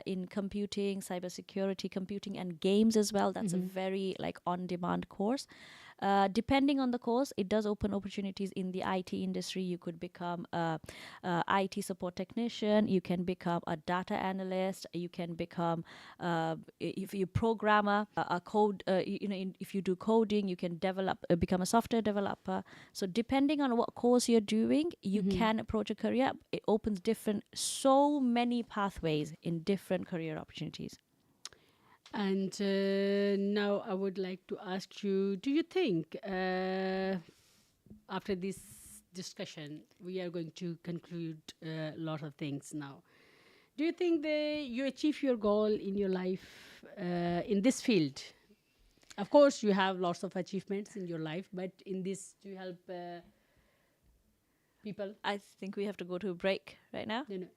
in computing, cybersecurity, computing, and games as well. That's a Mm-hmm. very like on-demand course. Depending on the course, it does open opportunities in the IT industry. You could become a IT support technician. You can become a data analyst. You can become if you programmer, a code. If you do coding, you can develop, become a software developer. So depending on what course you're doing, you Mm-hmm. can approach a career. It opens so many pathways in different career opportunities. And now I would like to ask you, do you think after this discussion, we are going to conclude a lot of things now. Do you think that you achieve your goal in your life in this field? Of course, you have lots of achievements in your life, but in this, to help people, I think we have to go to a break right now. you know.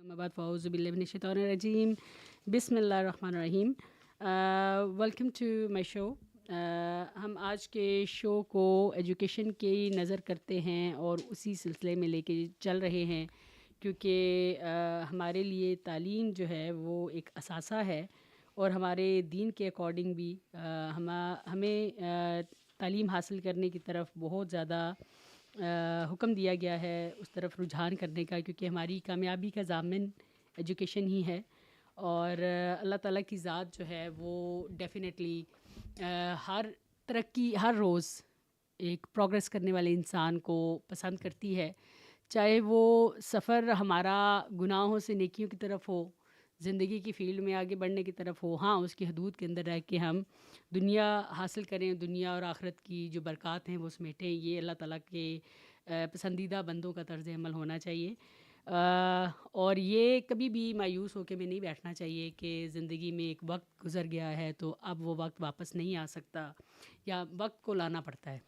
بعد فاعوذ باللہ من الشیطان الرجیم بسم اللہ الرحمن الرحیم. Welcome to my شو. ہم آج کے شو کو ایجوکیشن کی نظر کرتے ہیں اور اسی سلسلے میں لے کے چل رہے ہیں کیونکہ ہمارے لیے تعلیم جو ہے وہ ایک اثاثہ ہے اور ہمارے دین کے اکارڈنگ بھی ہمیں تعلیم حاصل کرنے کی طرف بہت زیادہ حکم دیا گیا ہے، اس طرف رجحان کرنے کا، کیونکہ ہماری کامیابی کا ضامن ایجوکیشن ہی ہے. اور اللہ تعالیٰ کی ذات جو ہے وہ ڈیفینیٹلی ہر ترقی، ہر روز ایک پروگریس کرنے والے انسان کو پسند کرتی ہے، چاہے وہ سفر ہمارا گناہوں سے نیکیوں کی طرف ہو، زندگی کی فیلڈ میں آگے بڑھنے کی طرف ہو. ہاں، اس کی حدود کے اندر رہ کے ہم دنیا حاصل کریں، دنیا اور آخرت کی جو برکات ہیں وہ سمیٹیں. یہ اللہ تعالیٰ کے پسندیدہ بندوں کا طرز عمل ہونا چاہیے. اور یہ کبھی بھی مایوس ہو کے میں نہیں بیٹھنا چاہیے کہ زندگی میں ایک وقت گزر گیا ہے تو اب وہ وقت واپس نہیں آ سکتا، یا وقت کو لانا پڑتا ہے.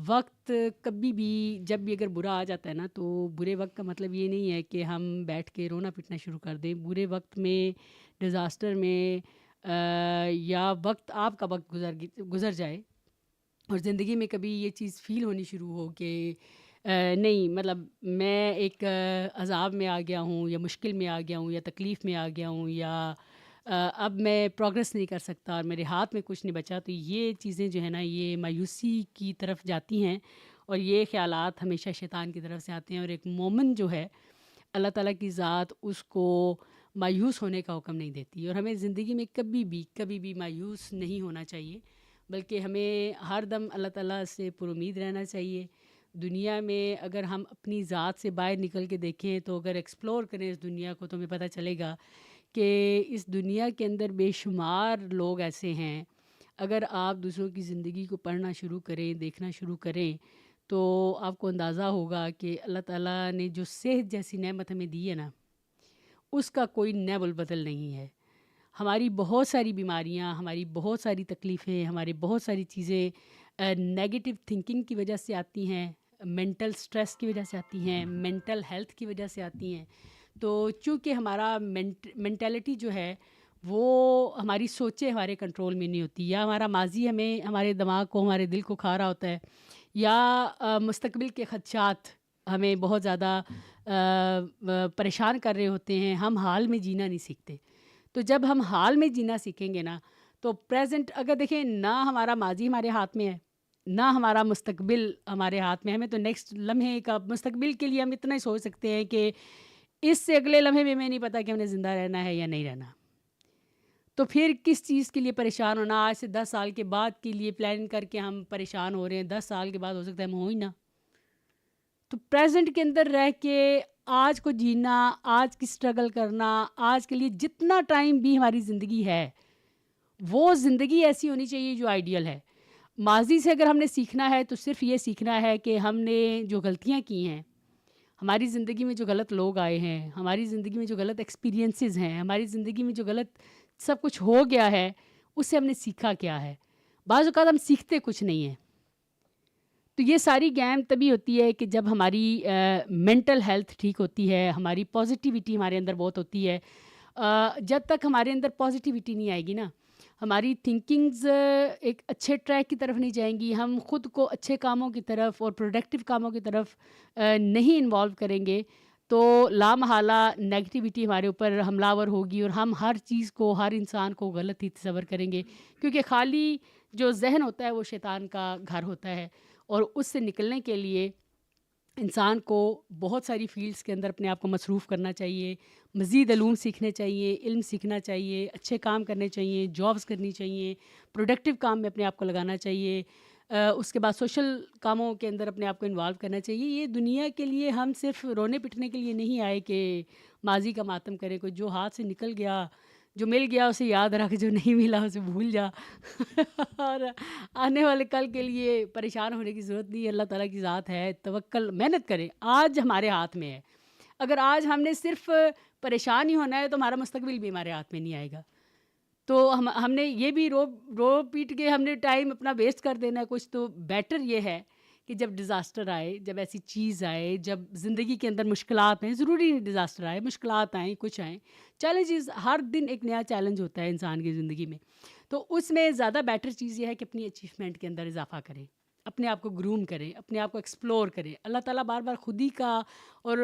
وقت کبھی بھی جب بھی اگر برا آ جاتا ہے نا، تو برے وقت کا مطلب یہ نہیں ہے کہ ہم بیٹھ کے رونا پٹنا شروع کر دیں. برے وقت میں، ڈیزاسٹر میں، یا وقت آپ کا وقت گزر جائے اور زندگی میں کبھی یہ چیز فیل ہونی شروع ہو کہ نہیں، مطلب میں ایک عذاب میں آ گیا ہوں، یا مشکل میں آ گیا ہوں، یا تکلیف میں آ گیا ہوں، یا اب میں پروگریس نہیں کر سکتا اور میرے ہاتھ میں کچھ نہیں بچا، تو یہ چیزیں جو ہے نا یہ مایوسی کی طرف جاتی ہیں. اور یہ خیالات ہمیشہ شیطان کی طرف سے آتے ہیں. اور ایک مومن جو ہے، اللہ تعالیٰ کی ذات اس کو مایوس ہونے کا حکم نہیں دیتی. اور ہمیں زندگی میں کبھی بھی مایوس نہیں ہونا چاہیے، بلکہ ہمیں ہر دم اللہ تعالیٰ سے پر امید رہنا چاہیے. دنیا میں اگر ہم اپنی ذات سے باہر نکل کے دیکھیں، تو اگر ایکسپلور کریں اس دنیا کو، تو ہمیں پتہ چلے گا کہ اس دنیا کے اندر بے شمار لوگ ایسے ہیں. اگر آپ دوسروں کی زندگی کو پڑھنا شروع کریں، دیکھنا شروع کریں، تو آپ کو اندازہ ہوگا کہ اللہ تعالیٰ نے جو صحت جیسی نعمت ہمیں دی ہے نا، اس کا کوئی نیب البدل نہیں ہے. ہماری بہت ساری بیماریاں، ہماری بہت ساری تکلیفیں، ہماری بہت ساری چیزیں نیگیٹو تھنکنگ کی وجہ سے آتی ہیں، مینٹل سٹریس کی وجہ سے آتی ہیں، مینٹل ہیلتھ کی وجہ سے آتی ہیں. تو چونکہ ہمارا مینٹیلٹی جو ہے وہ، ہماری سوچیں ہمارے کنٹرول میں نہیں ہوتی، یا ہمارا ماضی ہمارے دماغ کو، ہمارے دل کو کھا رہا ہوتا ہے، یا مستقبل کے خدشات ہمیں بہت زیادہ پریشان کر رہے ہوتے ہیں. ہم حال میں جینا نہیں سیکھتے. تو جب ہم حال میں جینا سیکھیں گے نا، تو پریزنٹ اگر دیکھیں، نہ ہمارا ماضی ہمارے ہاتھ میں ہے، نہ ہمارا مستقبل ہمارے ہاتھ میں. ہمیں تو نیکسٹ لمحے کا مستقبل کے لیے ہم اتنا ہی سوچ سکتے ہیں کہ اس سے اگلے لمحے میں نہیں پتا کہ ہم نے زندہ رہنا ہے یا نہیں رہنا. تو پھر کس چیز کے لیے پریشان ہونا؟ آج سے 10 سال کے بعد کے لیے پلان کر کے ہم پریشان ہو رہے ہیں. 10 سال کے بعد ہو سکتا ہے ہم ہوں ہی نہ. تو پریزنٹ کے اندر رہ کے آج کو جینا، آج کی سٹرگل کرنا، آج کے لیے جتنا ٹائم بھی ہماری زندگی ہے، وہ زندگی ایسی ہونی چاہیے جو آئیڈیل ہے. ماضی سے اگر ہم نے سیکھنا ہے تو صرف یہ سیکھنا ہے کہ ہم نے جو غلطیاں کی ہیں، ہماری زندگی میں جو غلط لوگ آئے ہیں، ہماری زندگی میں جو غلط ایکسپیرینسز ہیں، ہماری زندگی میں جو غلط سب کچھ ہو گیا ہے، اس سے ہم نے سیکھا کیا ہے. بعض اوقات ہم سیکھتے کچھ نہیں ہیں. تو یہ ساری گیم تبھی ہوتی ہے کہ جب ہماری مینٹل ہیلتھ ٹھیک ہوتی ہے، ہماری پازیٹیوٹی ہمارے اندر بہت ہوتی ہے. جب تک ہمارے اندر پازیٹیوٹی نہیں آئے گی نا، ہماری تھنکنگز ایک اچھے ٹریک کی طرف نہیں جائیں گی، ہم خود کو اچھے کاموں کی طرف اور پروڈکٹیو کاموں کی طرف نہیں انوالو کریں گے، تو لامحالہ نیگیٹیوٹی ہمارے اوپر حملہ آور ہوگی اور ہم ہر چیز کو، ہر انسان کو غلط ہی تصور کریں گے. کیونکہ خالی جو ذہن ہوتا ہے وہ شیطان کا گھر ہوتا ہے، اور اس سے نکلنے کے لیے انسان کو بہت ساری فیلڈز کے اندر اپنے آپ کو مصروف کرنا چاہیے. مزید علوم سیکھنے چاہیے، علم سیکھنا چاہیے، اچھے کام کرنے چاہیے، جابس کرنی چاہیے، پروڈکٹیو کام میں اپنے آپ کو لگانا چاہیے. اس کے بعد سوشل کاموں کے اندر اپنے آپ کو انوالو کرنا چاہیے. یہ دنیا کے لیے ہم صرف رونے پٹنے کے لیے نہیں آئے کہ ماضی کا ماتم کریں. کوئی جو ہاتھ سے نکل گیا، جو مل گیا اسے یاد رکھ، جو نہیں ملا اسے بھول جا. اور آنے والے کل کے لیے پریشان ہونے کی ضرورت نہیں ہے. اللہ تعالیٰ کی ذات ہے، توکل، محنت کریں. آج ہمارے ہاتھ میں ہے. اگر آج ہم نے صرف پریشان ہی ہونا ہے تو ہمارا مستقبل بھی ہمارے ہاتھ میں نہیں آئے گا. تو ہم نے یہ بھی رو پیٹ کے ہم نے ٹائم اپنا ویسٹ کر دینا ہے کچھ. تو بیٹر یہ ہے کہ جب ڈیزاسٹر آئے، جب ایسی چیز آئے، جب زندگی کے اندر مشکلات ہیں، ضروری نہیں ڈیزاسٹر آئے، مشکلات آئیں، کچھ آئیں، چیلنجز، ہر دن ایک نیا چیلنج ہوتا ہے انسان کی زندگی میں، تو اس میں زیادہ بیٹر چیز یہ ہے کہ اپنی اچیومنٹ کے اندر اضافہ کریں، اپنے آپ کو گروم کریں، اپنے آپ کو ایکسپلور کریں. اللہ تعالیٰ بار بار خود ہی کا اور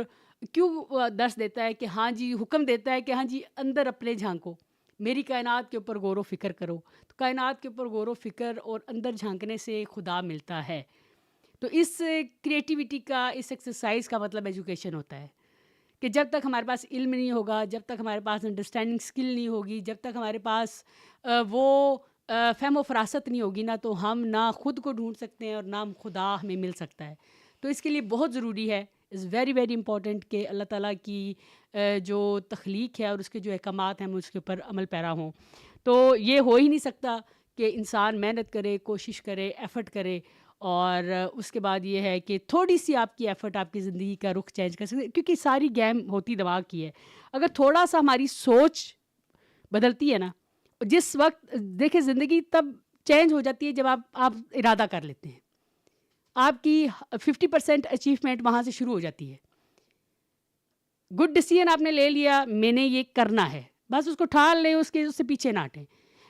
کیوں درس دیتا ہے کہ ہاں جی، حکم دیتا ہے کہ ہاں جی اندر اپنے جھانکو، میری کائنات کے اوپر غور و فکر کرو. تو کائنات کے اوپر غور و فکر اور اندر جھانکنے سے خدا ملتا ہے. تو اس کریٹیوٹی کا، اس ایکسرسائز کا مطلب ایجوکیشن ہوتا ہے کہ جب تک ہمارے پاس علم نہیں ہوگا، جب تک ہمارے پاس انڈرسٹینڈنگ اسکل نہیں ہوگی، جب تک ہمارے پاس وہ فہم و فراست نہیں ہوگی نا، تو ہم نہ خود کو ڈھونڈ سکتے ہیں اور نہ خدا ہمیں مل سکتا ہے. تو اس کے لیے بہت ضروری ہے، از ویری ویری امپورٹنٹ کہ اللہ تعالیٰ کی جو تخلیق ہے اور اس کے جو احکامات ہیں ہم اس کے اوپر عمل پیرا ہوں. تو یہ ہو ہی نہیں سکتا کہ انسان محنت کرے، کوشش کرے، ایفرٹ کرے، اور اس کے بعد یہ ہے کہ تھوڑی سی آپ کی ایفرٹ آپ کی زندگی کا رخ چینج کر سکتے، کیونکہ ساری گیم ہوتی دماغ کی ہے. اگر تھوڑا سا ہماری سوچ بدلتی ہے نا، جس وقت دیکھیں زندگی تب چینج ہو جاتی ہے جب آپ ارادہ کر لیتے ہیں، آپ کی 50% اچیومنٹ وہاں سے شروع ہو جاتی ہے. گڈ ڈیسیژن آپ نے لے لیا، میں نے یہ کرنا ہے، بس اس کو ٹھال لیں، اس سے پیچھے نہ ہٹیں.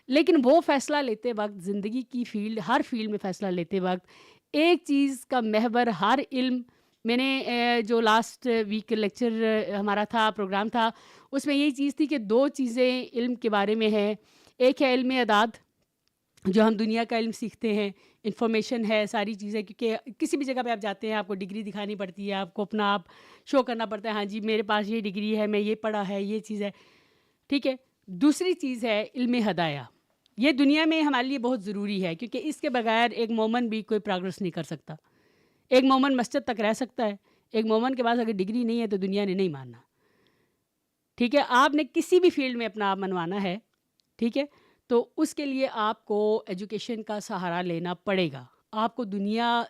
لیکن وہ فیصلہ لیتے وقت، زندگی کی فیلڈ، ہر فیلڈ میں فیصلہ لیتے وقت ایک چیز کا محور، ہر علم، میں نے جو لاسٹ ویک لیکچر ہمارا تھا، پروگرام تھا، اس میں یہی چیز تھی کہ 2 چیزیں علم کے بارے میں ہیں. ایک ہے علم اعداد، جو ہم دنیا کا علم سیکھتے ہیں، انفارمیشن ہے، ساری چیزیں، کیونکہ کسی بھی جگہ پہ آپ جاتے ہیں آپ کو ڈگری دکھانی پڑتی ہے، آپ کو اپنا آپ شو کرنا پڑتا ہے، ہاں جی میرے پاس یہ ڈگری ہے، میں یہ پڑھا ہے، یہ چیز ہے، ٹھیک ہے. دوسری چیز ہے علم ہدایہ. یہ دنیا میں ہمارے لیے بہت ضروری ہے، کیونکہ اس کے بغیر ایک مومن بھی کوئی پروگرس نہیں کر سکتا. ایک مومن مسجد تک رہ سکتا ہے، ایک مومن کے پاس اگر ڈگری نہیں ہے تو دنیا نے نہیں ماننا. ٹھیک ہے، آپ نے کسی بھی فیلڈ میں اپنا آپ منوانا ہے، ٹھیک ہے، تو اس کے لیے آپ کو ایجوکیشن کا سہارا لینا پڑے گا. آپ کو دنیا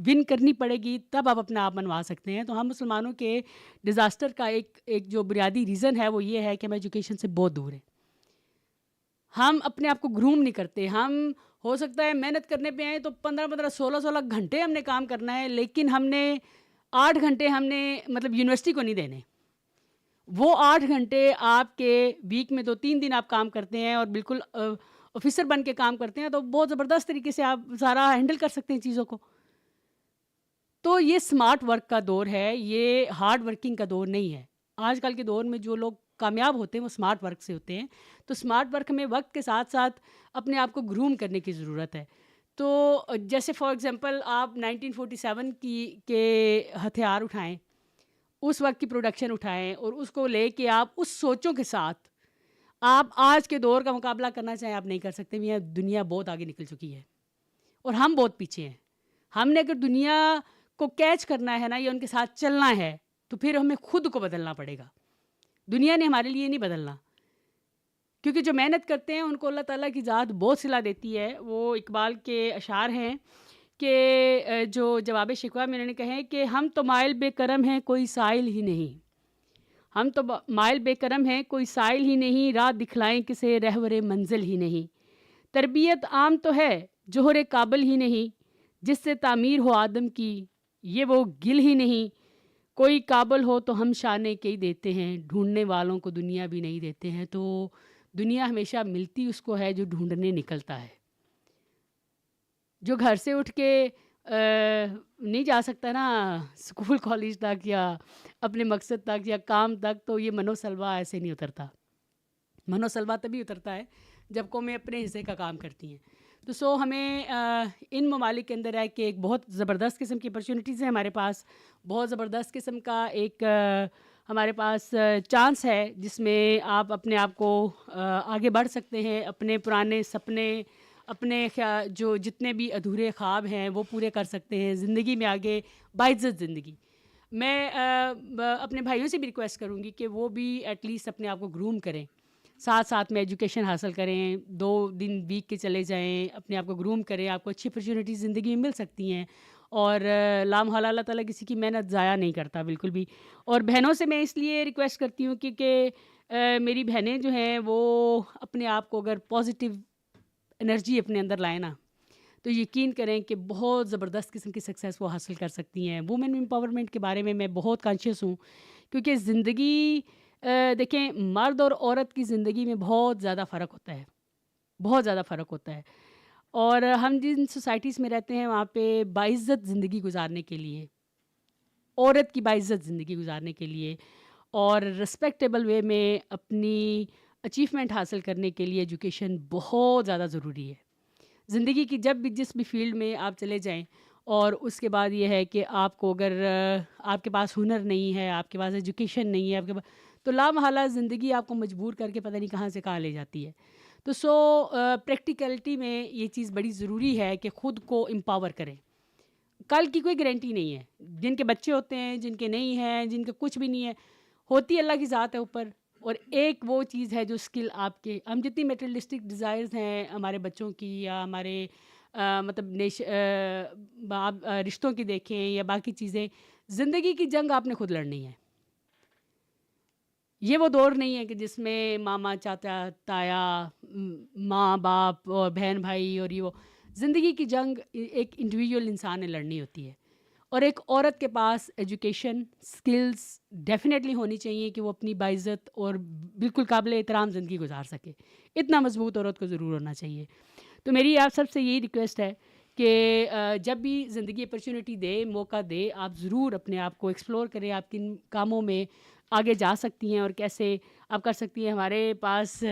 ون کرنی پڑے گی، تب آپ اپنا آپ منوا سکتے ہیں. تو ہم مسلمانوں کے ڈیزاسٹر کا ایک جو بنیادی ریزن ہے وہ یہ ہے کہ ہم ایجوکیشن سے بہت دور ہیں. ہم اپنے آپ کو گروم نہیں کرتے. ہم ہو سکتا ہے محنت کرنے پہ آئیں تو 15 16 گھنٹے ہم نے کام کرنا ہے، لیکن ہم نے 8 گھنٹے ہم نے مطلب یونیورسٹی کو نہیں دینے. وہ 8 گھنٹے آپ کے ویک میں 2-3 دن آپ کام کرتے ہیں اور بالکل آفیسر بن کے کام کرتے ہیں، تو بہت زبردست طریقے سے آپ سارا ہینڈل کر سکتے ہیں چیزوں کو. تو یہ سمارٹ ورک کا دور ہے، یہ ہارڈ ورکنگ کا دور نہیں ہے. آج کل کے دور میں جو لوگ کامیاب ہوتے ہیں وہ سمارٹ ورک سے ہوتے ہیں. تو سمارٹ ورک میں وقت کے ساتھ ساتھ اپنے آپ کو گروم کرنے کی ضرورت ہے. تو جیسے فار ایگزامپل آپ 1947 کے ہتھیار اٹھائیں، اس وقت کی پروڈکشن اٹھائیں اور اس کو لے کے آپ اس سوچوں کے ساتھ آپ آج کے دور کا مقابلہ کرنا چاہیں، آپ نہیں کر سکتے. میاں دنیا بہت آگے نکل چکی ہے اور ہم بہت پیچھے ہیں. ہم نے اگر دنیا کو کیچ کرنا ہے نا، یا ان کے ساتھ چلنا ہے، تو پھر ہمیں خود کو بدلنا پڑے گا. دنیا نے ہمارے لیے نہیں بدلنا، کیونکہ جو محنت کرتے ہیں ان کو اللہ تعالیٰ کی ذات بہت صلہ دیتی ہے. وہ اقبال کے اشعار ہیں کہ جو جواب شکوہ میں انہوں نے کہے کہ ہم تو مائل بے کرم ہیں، کوئی سائل ہی نہیں. ہم تو مائل بے کرم ہیں، کوئی سائل ہی نہیں، راہ دکھلائیں کسے رہبر منزل ہی نہیں. تربیت عام تو ہے، جوہر قابل ہی نہیں، جس سے تعمیر ہو آدم کی یہ وہ گل ہی نہیں. کوئی قابل ہو تو ہم شانے کے ہی دیتے ہیں، ڈھونڈنے والوں کو دنیا بھی نہیں دیتے ہیں. تو دنیا ہمیشہ ملتی اس کو ہے جو ڈھونڈنے نکلتا ہے. جو گھر سے اٹھ کے نہیں جا سکتا نا اسکول کالج تک یا اپنے مقصد تک یا کام تک، تو یہ منو سلوا ایسے نہیں اترتا. منو سلوا تبھی اترتا ہے جب قومیں اپنے حصے کا کام کرتی ہیں. تو ہمیں ان ممالک کے اندر ہے کہ ایک بہت زبردست قسم کی اپرچونیٹیز ہیں ہمارے پاس، بہت زبردست قسم کا ایک ہمارے پاس چانس ہے جس میں آپ اپنے آپ کو آگے بڑھ سکتے ہیں. اپنے پرانے سپنے، اپنے جو جتنے بھی ادھورے خواب ہیں وہ پورے کر سکتے ہیں زندگی میں آگے باعزت زندگی. میں اپنے بھائیوں سے بھی ریکویسٹ کروں گی کہ وہ بھی ایٹ لیسٹ اپنے آپ کو گروم کریں، ساتھ ساتھ میں ایجوکیشن حاصل کریں، 2 دن ویک کے چلے جائیں، اپنے آپ کو گروم کریں. آپ کو اچھی اپرچونیٹیز زندگی میں مل سکتی ہیں، اور لامحالہ اللہ تعالیٰ کسی کی محنت ضائع نہیں کرتا بالکل بھی. اور بہنوں سے میں اس لیے ریکویسٹ کرتی ہوں کیونکہ میری بہنیں جو ہیں وہ اپنے آپ کو اگر پازیٹیو انرجی اپنے اندر لائیں نا، तो यकीन करें कि बहुत ज़बरदस्त किस्म की सक्सेस वो हासिल कर सकती हैं। वुमेन एम्पावरमेंट के बारे में मैं बहुत कॉन्शियस हूँ, क्योंकि ज़िंदगी देखें, मर्द और औरत की ज़िंदगी में बहुत ज़्यादा फ़र्क होता है, बहुत ज़्यादा फ़र्क होता है। और हम जिन सोसाइटीज़ में रहते हैं वहाँ पे बाइज़्ज़त ज़िंदगी गुज़ारने के लिए, औरत की बाइज़्ज़त ज़िंदगी गुज़ारने के लिए और रिस्पेक्टेबल वे में अपनी अचीवमेंट हासिल करने के लिए एजुकेशन बहुत ज़्यादा ज़रूरी है। ज़िंदगी की जब भी जिस भी फ़ील्ड में आप चले जाएँ, और उसके बाद ये है कि आपको अगर आपके पास हुनर नहीं है, आपके पास एजुकेशन नहीं है, आपके पास, तो लामहला ज़िंदगी आपको मजबूर करके पता नहीं कहाँ से कहाँ ले जाती है। तो प्रैक्टिकलिटी में ये चीज़ बड़ी ज़रूरी है कि ख़ुद को एम्पावर करें। कल की कोई गारंटी नहीं है। जिनके बच्चे होते हैं, जिनके नहीं हैं, जिनके कुछ भी नहीं है, होती अल्लाह की ज़ात है ऊपर। और एक वो चीज़ है जो स्किल आपके, हम जितनी मटेरियलिस्टिक डिज़ायर्स हैं हमारे बच्चों की या हमारे मतलब रिश्तों की देखें या बाकी चीज़ें, ज़िंदगी की जंग आपने खुद लड़नी है। ये वो दौर नहीं है कि जिसमें मामा, चाचा, ताया, माँ बाप और बहन भाई और ये वो। ज़िंदगी की जंग एक इंडिविजुअल इंसान ने लड़नी होती है। और एक औरत के पास एजुकेशन, स्किल्स डेफ़िनेटली होनी चाहिए कि वो अपनी बाइज़्ज़त और बिल्कुल काबिल एहतराम ज़िंदगी गुज़ार सके। इतना मज़बूत औरत को ज़रूर होना चाहिए। तो मेरी आप सबसे यही रिक्वेस्ट है कि जब भी ज़िंदगी अपॉर्चुनिटी दे, मौका दे, आप ज़रूर अपने आप को एक्सप्लोर करें। आप किन कामों में आगे जा सकती हैं और कैसे आप कर सकती हैं। हमारे पास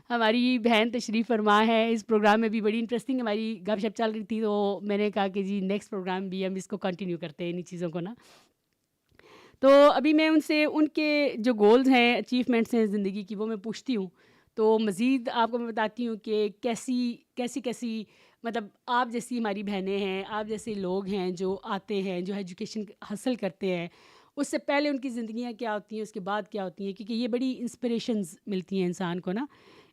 हमारी बहन तशरीफ़ फरमा है इस प्रोग्राम में भी, बड़ी इंटरेस्टिंग हमारी गपशप चल रही थी, तो मैंने कहा कि जी नेक्स्ट प्रोग्राम भी हम इसको कंटिन्यू करते हैं, इन्हीं चीज़ों को ना। तो अभी मैं उनसे उनके जो गोल्स हैं, अचीवमेंट्स हैं ज़िंदगी की, वो मैं पूछती हूँ। तो मज़ीद आपको मैं बताती हूँ कि कैसी मतलब आप जैसी हमारी बहनें हैं, आप जैसे लोग हैं जो आते हैं, जो एजुकेशन हासिल करते हैं, उससे पहले उनकी ज़िंदगियाँ क्या होती हैं, उसके बाद क्या होती हैं, क्योंकि ये बड़ी इंस्पिरेशंस मिलती हैं इंसान को ना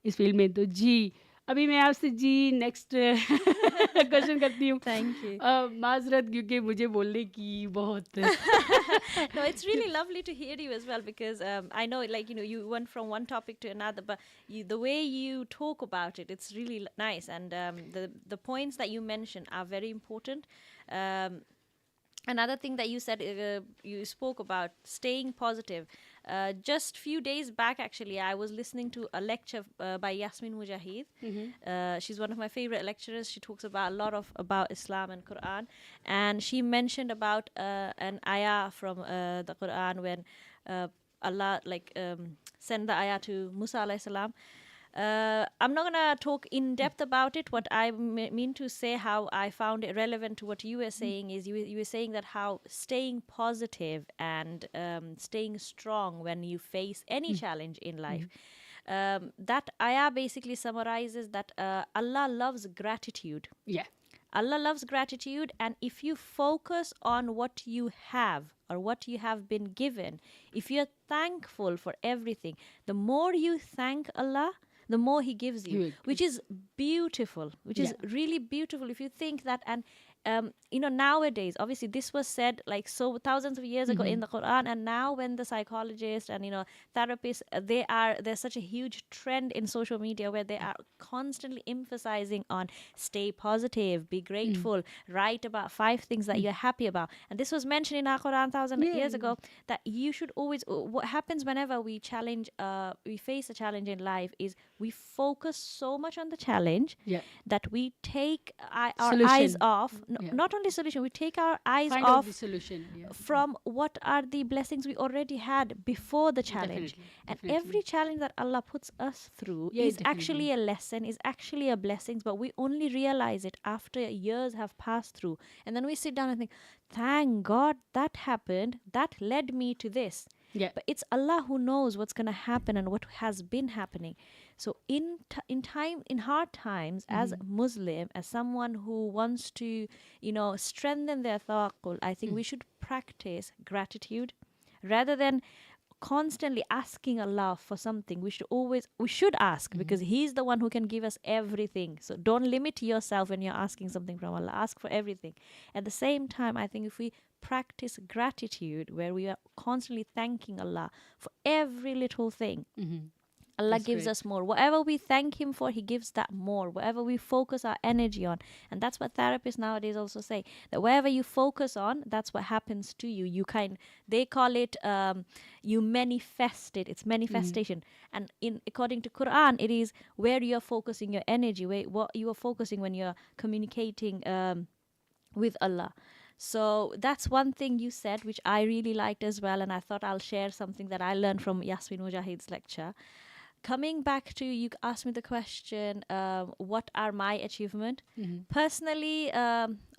इस फ़ील्ड में। तो जी, अभी मैं आपसे जी नेक्स्ट क्वेश्चन करती हूँ। Thank you. माज़रत, क्योंकि मुझे बोलने की बहुत No, it's really lovely to hear you as well, because I know, like, you went from one topic to another, but the way you talk about it, it's really nice, and the points that you mentioned are very important. Um, Another thing that you said, you spoke about staying positive. Just few days back, actually, I was listening to a lecture by Yasmin Mujahid. She's one of my favorite lecturers. She talks about a lot of about Islam and Quran, and she mentioned about an ayah from the Quran when Allah sent the ayah to Musa alayhi salam. I'm not gonna talk in depth about it. What I mean to say, how I found it relevant to what you were saying, is you were saying that how staying positive and staying strong when you face any challenge in life. That ayah basically summarizes that Allah loves gratitude. Yeah. Allah loves gratitude, and if you focus on what you have or what you have been given, if you're thankful for everything, the more you thank Allah, the more He gives you, Good. which is beautiful, which Yeah. is really beautiful if you think that. And nowadays, obviously, this was said like so thousands of years ago in the Quran, and now when the psychologists and therapists, there's such a huge trend in social media where they are constantly emphasizing on stay positive, be grateful, write about 5 things that you're happy about. And this was mentioned in our Quran thousand Yeah. years ago, that you should always, what happens whenever we face a challenge in life, is we focus so much on the challenge Yeah. that we take our eyes Solution. off. Yeah. Not only solution, we take our eyes Find out the off solution. Yeah. from what are the blessings we already had before the challenge. Definitely. And Definitely. every challenge that Allah puts us through Yeah, is definitely. actually a lesson, is actually a blessing, but we only realize it after years have passed through. And then we sit down and think, thank God that happened, that led me to this. Yeah. But it's Allah who knows what's going to happen and what has been happening. So in hard times, as a Muslim, as someone who wants to strengthen their tawakkul, I think we should practice gratitude rather than constantly asking Allah for something. We should ask, because He's the one who can give us everything. So don't limit yourself when you're asking something from Allah. Ask for everything. At the same time, I think if we practice gratitude, where we are constantly thanking Allah for every little thing, Allah That's gives great. us more. Whatever we thank Him for, He gives that more. Whatever we focus our energy on. And that's what therapists nowadays also say, that wherever you focus on, that's what happens to you. They call it, you manifest it. It's manifestation. And according to Quran, it is where you're focusing your energy, what you are focusing when you're communicating with Allah. So that's one thing you said, which I really liked as well. And I thought I'll share something that I learned from Yasmin Mujahid's lecture. Coming back to, you asked me the question, what are my achievements? Personally,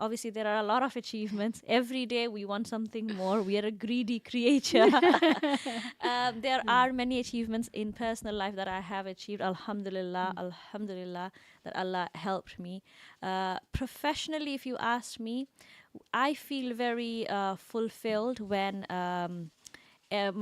obviously there are a lot of achievements. Every day we want something more. We are a greedy creature. There are many achievements in personal life that I have achieved. Alhamdulillah, Alhamdulillah, that Allah helped me. Professionally, if you ask me, I feel very fulfilled when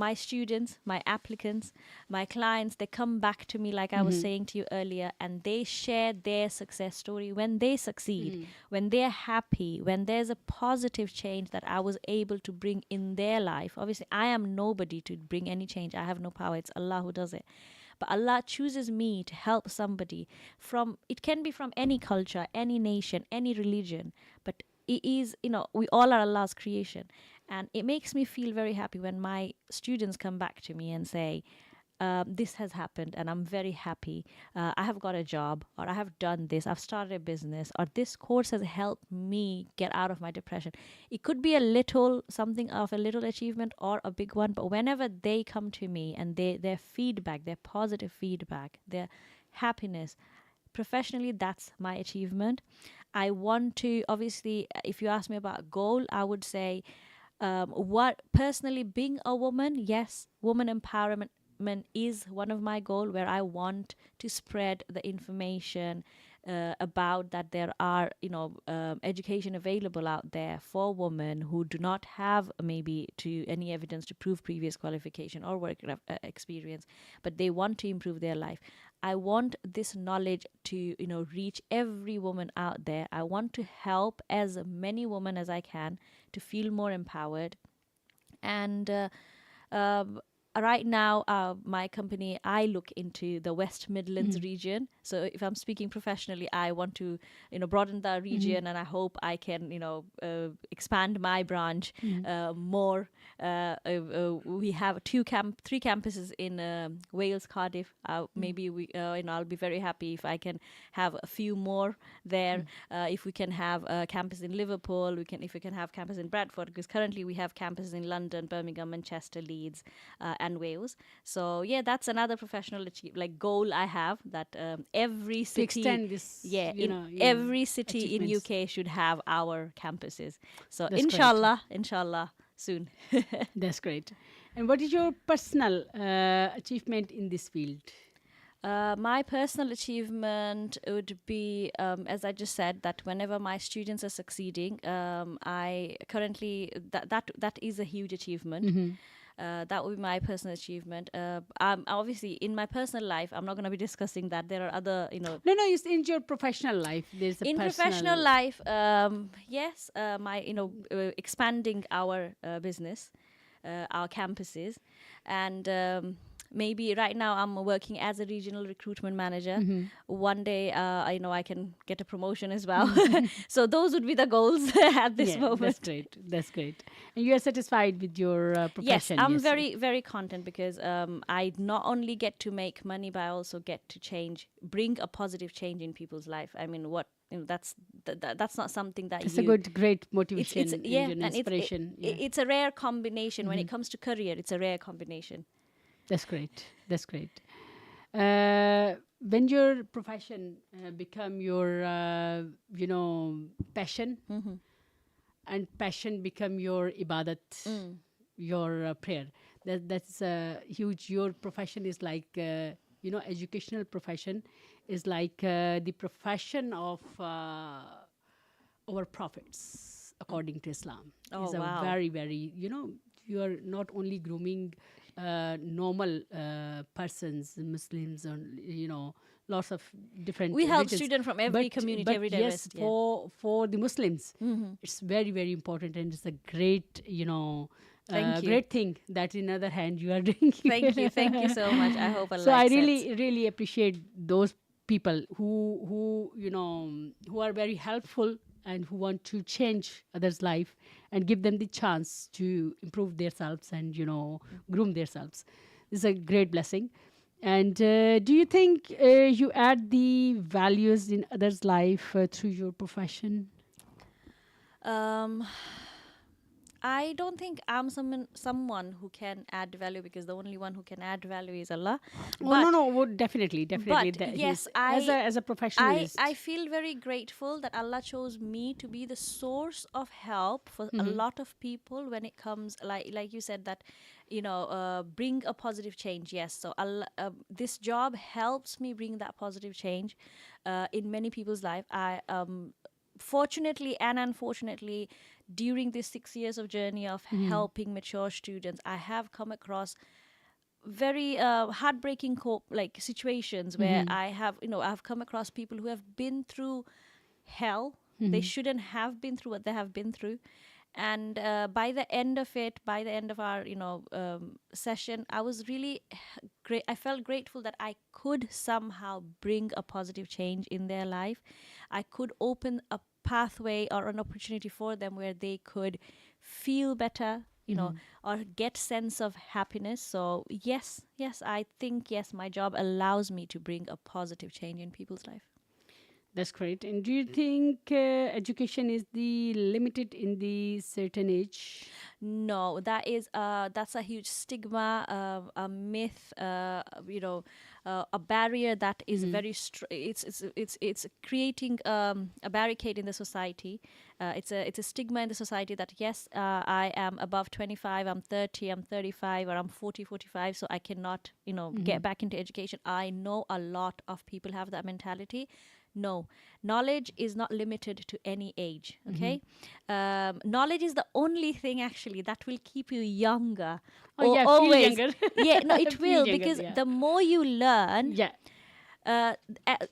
my students, my applicants, my clients, they come back to me, like I was saying to you earlier, and they share their success story. When they succeed, when they're happy, when there's a positive change that I was able to bring in their life. Obviously, I am nobody to bring any change. I have no power. It's Allah who does it. But Allah chooses me to help somebody from, it can be from any culture, any nation, any religion, but it is, we all are Allah's creation. And it makes me feel very happy when my students come back to me and say, this has happened and I'm very happy. I have got a job, or I have done this, I've started a business, or this course has helped me get out of my depression. It could be a little, something of a little achievement or a big one, but whenever they come to me and their feedback, their positive feedback, their happiness, professionally, that's my achievement. I want to, obviously, if you ask me about a goal, I would say, what personally, being a woman, yes, woman empowerment is one of my goal, where I want to spread the information about that there are education available out there for women who do not have maybe to any evidence to prove previous qualification or work experience, but they want to improve their life. I want this knowledge to reach every woman out there. I want to help as many women as I can to feel more empowered. And um, right now, my company, I look into the West Midlands region. So if I'm speaking professionally, I want to broaden the region, and I hope I can expand my branch more. We have three campuses in Wales, Cardiff. Maybe I'll be very happy if I can have a few more there. If we can have a campus in Liverpool, if we can have campus in Bradford, because currently we have campuses in London, Birmingham, Manchester, Leeds, and Wales. So yeah, that's another professional goal I have, that every To city, extend this, every city in achievements. UK should have our campuses. So That's great. inshallah, soon. That's great. And what is your personal achievement in this field? My personal achievement would be, as I just said, that whenever my students are succeeding, I currently that is a huge achievement. That would be my personal achievement. Obviously, in my personal life, I'm not going to be discussing that. There are other, No, it's in your professional life. There's a in professional personal. life, yes, my expanding our business, our campuses, and maybe right now I'm working as a regional recruitment manager. One day, I can get a promotion as well. So those would be the goals at this Yeah, moment. that's great. That's great. And you are satisfied with your Yes, profession? I'm very, very content, because I not only get to make money, but I also get to bring a positive change in people's life. I mean, that's not something that It's you. a good, great It's motivation yeah, and and inspiration. it's a rare combination when it comes to career. It's a rare combination. That's great. That's great. When your profession become your, passion, and passion become your ibadat, your prayer. That's huge. Your profession is like, educational profession is like the profession of our prophets, according to Islam. Oh, Is a wow. very, very, you are not only grooming normal persons, Muslims, or, lots of different We help religions. students from every But community, every yes, diversity. Yeah. for the Muslims, it's very very important, and it's a great Thank you. great thing that in other hand you are doing. Thank you so much. I hope So Allah I accepts. really really appreciate those people who are very helpful and who want to change others' life and give them the chance to improve themselves and groom themselves. This is a great blessing. And do you think you add the values in others' life through your profession? Um, I don't think I'm someone who can add value, because the only one who can add value is Allah. Oh no, But no, definitely, definitely. but That yes, he's as a I professionalist. feel very grateful that Allah chose me to be the source of help for a Hmm. lot of people when it comes, like you said, that bring a positive change. Yes, so Allah, this job helps me bring that positive change in many people's life. I fortunately and unfortunately, during this 6 years of journey of helping mature students, I have come across very heartbreaking like situations where I've come across people who have been through hell. They shouldn't have been through what they have been through. And by the end of it, by the end of our session, I was really great. I felt grateful that I could somehow bring a positive change in their life. I could open a pathway or an opportunity for them where they could feel better, or get sense of happiness. So yes, I think yes, my job allows me to bring a positive change in people's life. That's great. And do you think education is the limited in the certain age? No, that's a huge stigma, a myth, a barrier that is very it's creating a barricade in the society. It's a stigma in the society that yes, I am above 25, I'm 30, I'm 35, or I'm 40, 45, so I cannot get back into education. I know a lot of people have that mentality. No, knowledge is not limited to any age. Okay, knowledge is the only thing actually that will keep you younger. Oh Or yeah, feel always, younger. yeah, no, it Feel will, younger. because Yeah. the more you learn, Yeah. uh,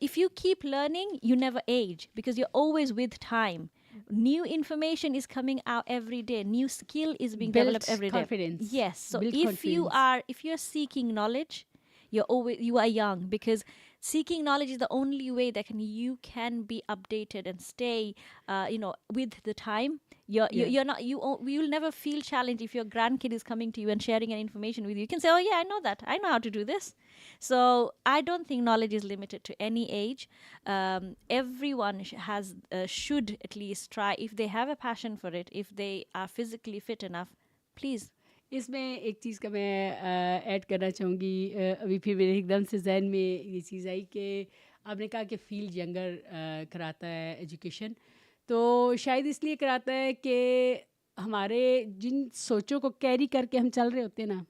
if you keep learning, you never age, because you're always with time. New information is coming out every day. New skill is being developed Build every day. confidence. Yes. So Build confidence. if you're seeking knowledge, you are young, because seeking knowledge is the only way that you can be updated and stay with the time. Yeah. You're not you'll never feel challenged if your grandkid is coming to you and sharing an information with you. You can say, oh yeah, I know that, I know how to do this. So I don't think knowledge is limited to any age. Everyone should at least try, if they have a passion for it, if they are physically fit enough, please. इसमें एक चीज़ का मैं add करना चाहूँगी। अभी फिर मेरे एकदम से जहन में ये चीज़ आई कि आपने कहा कि फील यंगर कराता है एजुकेशन। तो शायद इसलिए कराता है कि हमारे जिन सोचों को कैरी करके हम चल रहे होते हैं ना,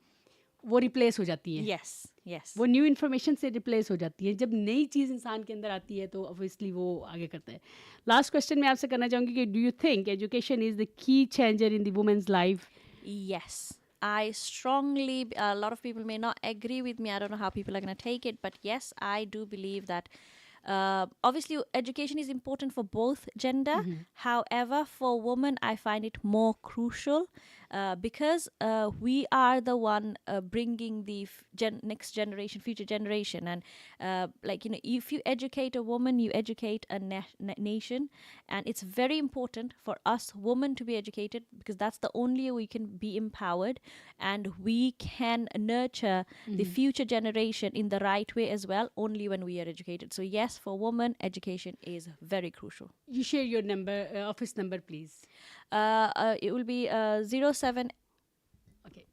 वो रिप्लेस हो जाती हैं। Yes, yes. वो न्यू इन्फॉर्मेशन से रिप्लेस हो जाती है। जब नई चीज़ इंसान के अंदर आती है तो ऑब्वियसली वो आगे करता है। लास्ट क्वेश्चन मैं आपसे करना चाहूँगी कि do you think education is the key changer in the women's life? Yes, I strongly, a lot of people may not agree with me. I don't know how people are going to take it, but yes, I do believe that obviously education is important for both gender. However, for women, I find it more crucial because we are the one bringing the next generation, future generation. And if you educate a woman, you educate a nation. And it's very important for us women to be educated, because that's the only way we can be empowered, and we can nurture the future generation in the right way as well, only when we are educated. So yes, for women, education is very crucial. You share your number, office number, please. It will be 07. Okay.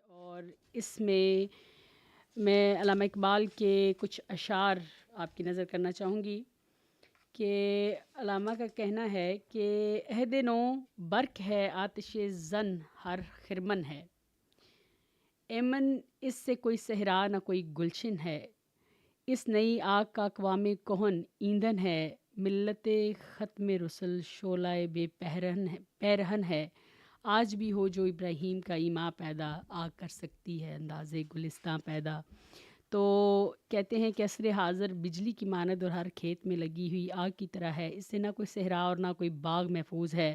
اور اس میں میں علامہ اقبال کے کچھ اشعار آپ کی نظر کرنا چاہوں گی کہ علامہ کا کہنا ہے کہ عہد نو برق ہے آتش زن ہر خرمن ہے، ایمن اس سے کوئی صحرا نہ کوئی گلشن ہے، اس نئی آگ کا اقوام کہن ایندھن ہے، ملت ختم رسل شعلہ بے پیرہن ہے، آج بھی ہو جو ابراہیم کا ایماں پیدا، آگ کر سکتی ہے انداز گلستاں پیدا۔ تو کہتے ہیں کہ عصر حاضر بجلی کی مانند اور ہر کھیت میں لگی ہوئی آگ کی طرح ہے، اس سے نہ کوئی صحرا اور نہ کوئی باغ محفوظ ہے،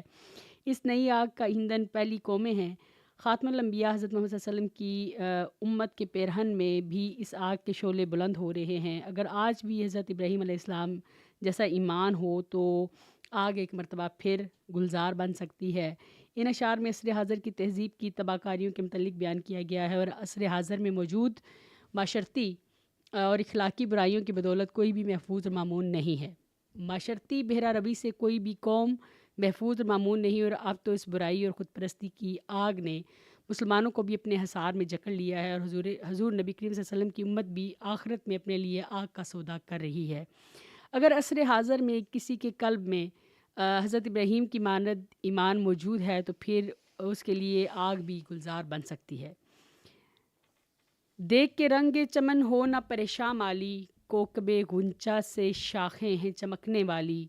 اس نئی آگ کا ایندھن پہلی قومیں ہیں۔ خاتم الانبیاء حضرت محمد صلی اللہ علیہ وسلم کی امت کے پیرہن میں بھی اس آگ کے شعلے بلند ہو رہے ہیں۔ اگر آج بھی حضرت ابراہیم علیہ السلام جیسا ایمان ہو تو آگ ایک مرتبہ پھر گلزار بن سکتی ہے۔ ان اشعار میں عصر حاضر کی تہذیب کی تباہ کاریوں کے متعلق بیان کیا گیا ہے، اور عصر حاضر میں موجود معاشرتی اور اخلاقی برائیوں کی بدولت کوئی بھی محفوظ اور معمون نہیں ہے۔ معاشرتی بہرا روی سے کوئی بھی قوم محفوظ اور معمون نہیں، اور اب تو اس برائی اور خود پرستی کی آگ نے مسلمانوں کو بھی اپنے حصار میں جکڑ لیا ہے، اور حضور نبی کریم صلی اللہ علیہ وسلم کی امت بھی آخرت میں اپنے لیے آگ کا سودا کر رہی ہے۔ اگر عصر حاضر میں کسی کے قلب میں حضرت ابراہیم کی مانند ایمان موجود ہے تو پھر اس کے لیے آگ بھی گلزار بن سکتی ہے۔ دیکھ کے رنگ چمن ہو نہ پریشاں مالی، کوکب غنچہ سے شاخیں ہیں چمکنے والی،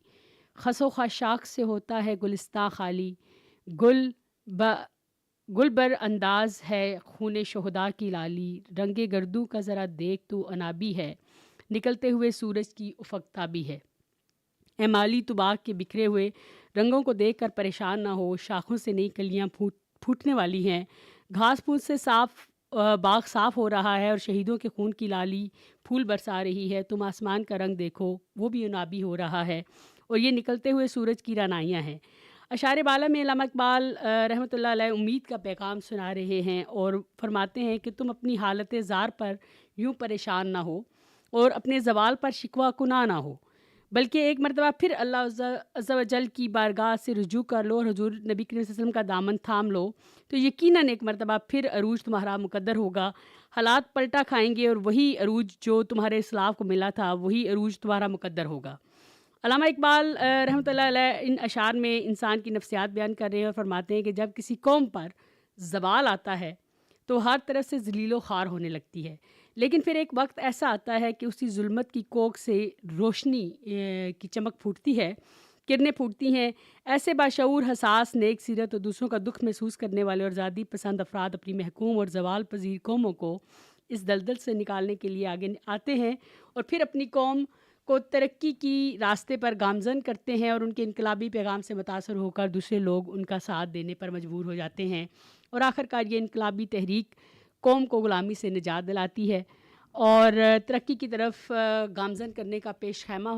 خس و خاشاک سے ہوتا ہے گلستاں خالی، گل گل بر انداز ہے خون شہداء کی لالی، رنگ گردوں کا ذرا دیکھ تو انابی ہے، نکلتے ہوئے سورج کی افق تابی ہے۔ اے مالی تو باغ کے بکھرے ہوئے رنگوں کو دیکھ کر پریشان نہ ہو، شاخوں سے نئی کلیاں پھوٹنے والی ہیں، گھاس پھوس سے باغ صاف ہو رہا ہے اور شہیدوں کے خون کی لالی پھول برسا رہی ہے، تم آسمان کا رنگ دیکھو وہ بھی انابی ہو رہا ہے، اور یہ نکلتے ہوئے سورج کی رعنائیاں ہیں۔ اشعار بالا میں علامہ اقبال رحمۃ اللہ علیہ امید کا پیغام سنا رہے ہیں اور فرماتے ہیں کہ تم اپنی حالت زار پر یوں پریشان نہ ہو اور اپنے زوال پر شکوہ کناں نہ ہو، بلکہ ایک مرتبہ پھر اللہ عز و جل کی بارگاہ سے رجوع کر لو اور حضور نبی کریم صلی اللہ علیہ وسلم کا دامن تھام لو، تو یقیناً ایک مرتبہ پھر عروج تمہارا مقدر ہوگا، حالات پلٹا کھائیں گے اور وہی عروج جو تمہارے اسلاف کو ملا تھا وہی عروج تمہارا مقدر ہوگا۔ علامہ اقبال رحمۃ اللہ علیہ ان اشعار میں انسان کی نفسیات بیان کر رہے ہیں اور فرماتے ہیں کہ جب کسی قوم پر زوال آتا ہے تو ہر طرف سے ذلیل و خوار ہونے لگتی ہے، لیکن پھر ایک وقت ایسا آتا ہے کہ اسی ظلمت کی کوکھ سے روشنی کی چمک پھوٹتی ہے، کرنیں پھوٹتی ہیں۔ ایسے باشعور، حساس، نیک سیرت اور دوسروں کا دکھ محسوس کرنے والے اور آزادی پسند افراد اپنی محکوم اور زوال پذیر قوموں کو اس دلدل سے نکالنے کے لیے آگے آتے ہیں اور پھر اپنی قوم کو ترقی کی راستے پر گامزن کرتے ہیں، اور ان کے انقلابی پیغام سے متاثر ہو کر دوسرے لوگ ان کا ساتھ دینے پر مجبور ہو جاتے ہیں، اور آخر کار یہ انقلابی تحریک قوم کو غلامی سے نجات دلاتی ہے اور ترقی کی طرف گامزن کرنے کا پیش خیمہ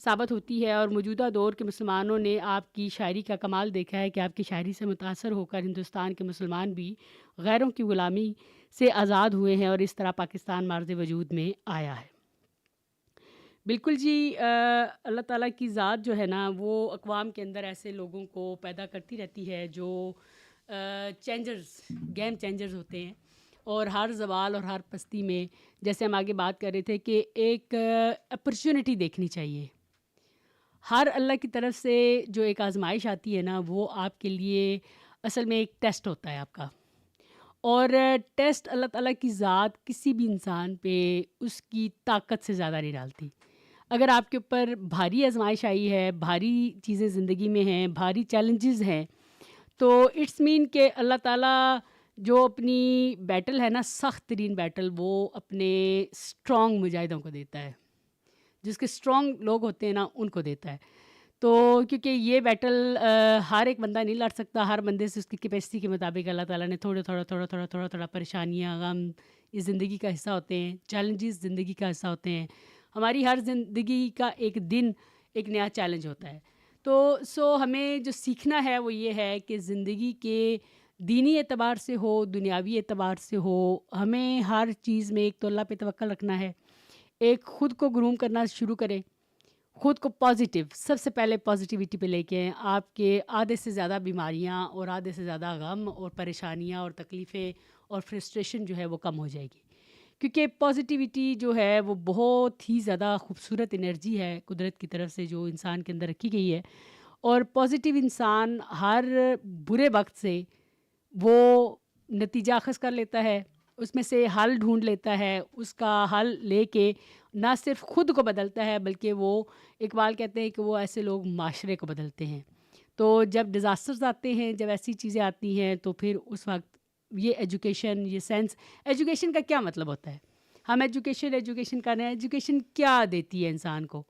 ثابت ہوتی ہے۔ اور موجودہ دور کے مسلمانوں نے آپ کی شاعری کا کمال دیکھا ہے کہ آپ کی شاعری سے متاثر ہو کر ہندوستان کے مسلمان بھی غیروں کی غلامی سے آزاد ہوئے ہیں، اور اس طرح پاکستان معرض وجود میں آیا ہے۔ بالکل جی، اللہ تعالیٰ کی ذات جو ہے نا وہ اقوام کے اندر ایسے لوگوں کو پیدا کرتی رہتی ہے جو گیم چینجرز ہوتے ہیں، اور ہر زوال اور ہر پستی میں جیسے ہم آگے بات کر رہے تھے کہ ایک اپرچونٹی دیکھنی چاہیے۔ ہر اللہ کی طرف سے جو ایک آزمائش آتی ہے نا وہ آپ کے لیے اصل میں ایک ٹیسٹ ہوتا ہے آپ کا، اور ٹیسٹ اللہ تعالیٰ کی ذات کسی بھی انسان پہ اس کی طاقت سے زیادہ نہیں ڈالتی۔ اگر آپ کے اوپر بھاری آزمائش آئی ہے، بھاری چیزیں زندگی میں ہیں، بھاری چیلنجز ہیں، تو اٹس مین کہ اللہ تعالیٰ جو اپنی بیٹل ہے نا، سخت ترین بیٹل، وہ اپنے اسٹرانگ مجاہدوں کو دیتا ہے، جس کے اسٹرانگ لوگ ہوتے ہیں نا ان کو دیتا ہے۔ تو کیونکہ یہ بیٹل ہر ایک بندہ نہیں لڑ سکتا، ہر بندے سے اس کی کیپیسٹی کے مطابق اللہ تعالیٰ نے تھوڑا پریشانیاں، غم اس زندگی کا حصہ ہوتے ہیں، چیلنجز زندگی کا حصہ ہوتے ہیں۔ ہماری ہر زندگی کا ایک دن ایک نیا چیلنج ہوتا ہے۔ تو ہمیں جو سیکھنا ہے وہ یہ ہے کہ زندگی کے دینی اعتبار سے ہو، دنیاوی اعتبار سے ہو، ہمیں ہر چیز میں ایک تو اللہ پہ توکل رکھنا ہے، ایک خود کو گروم کرنا شروع کریں، خود کو پازیٹیو، سب سے پہلے پازیٹیوٹی پہ لے کے آئیں. آپ کے آدھے سے زیادہ بیماریاں اور آدھے سے زیادہ غم اور پریشانیاں اور تکلیفیں اور فرسٹریشن جو ہے وہ کم ہو جائے گی. کیونکہ پازیٹیوٹی جو ہے وہ بہت ہی زیادہ خوبصورت انرجی ہے قدرت کی طرف سے جو انسان کے اندر رکھی گئی ہے. اور پازیٹیو انسان ہر برے وقت سے وہ نتیجہ اخذ کر لیتا ہے، اس میں سے حل ڈھونڈ لیتا ہے، اس کا حل لے کے نہ صرف خود کو بدلتا ہے بلکہ وہ اقبال کہتے ہیں کہ وہ ایسے لوگ معاشرے کو بدلتے ہیں. تو جب ڈیزاسٹرز آتے ہیں، جب ایسی چیزیں آتی ہیں تو پھر اس وقت یہ ایجوکیشن، یہ سینس، ایجوکیشن کا کیا مطلب ہوتا ہے؟ ہم ایجوکیشن کر رہے ہیں. ایجوکیشن کیا دیتی ہے انسان کو؟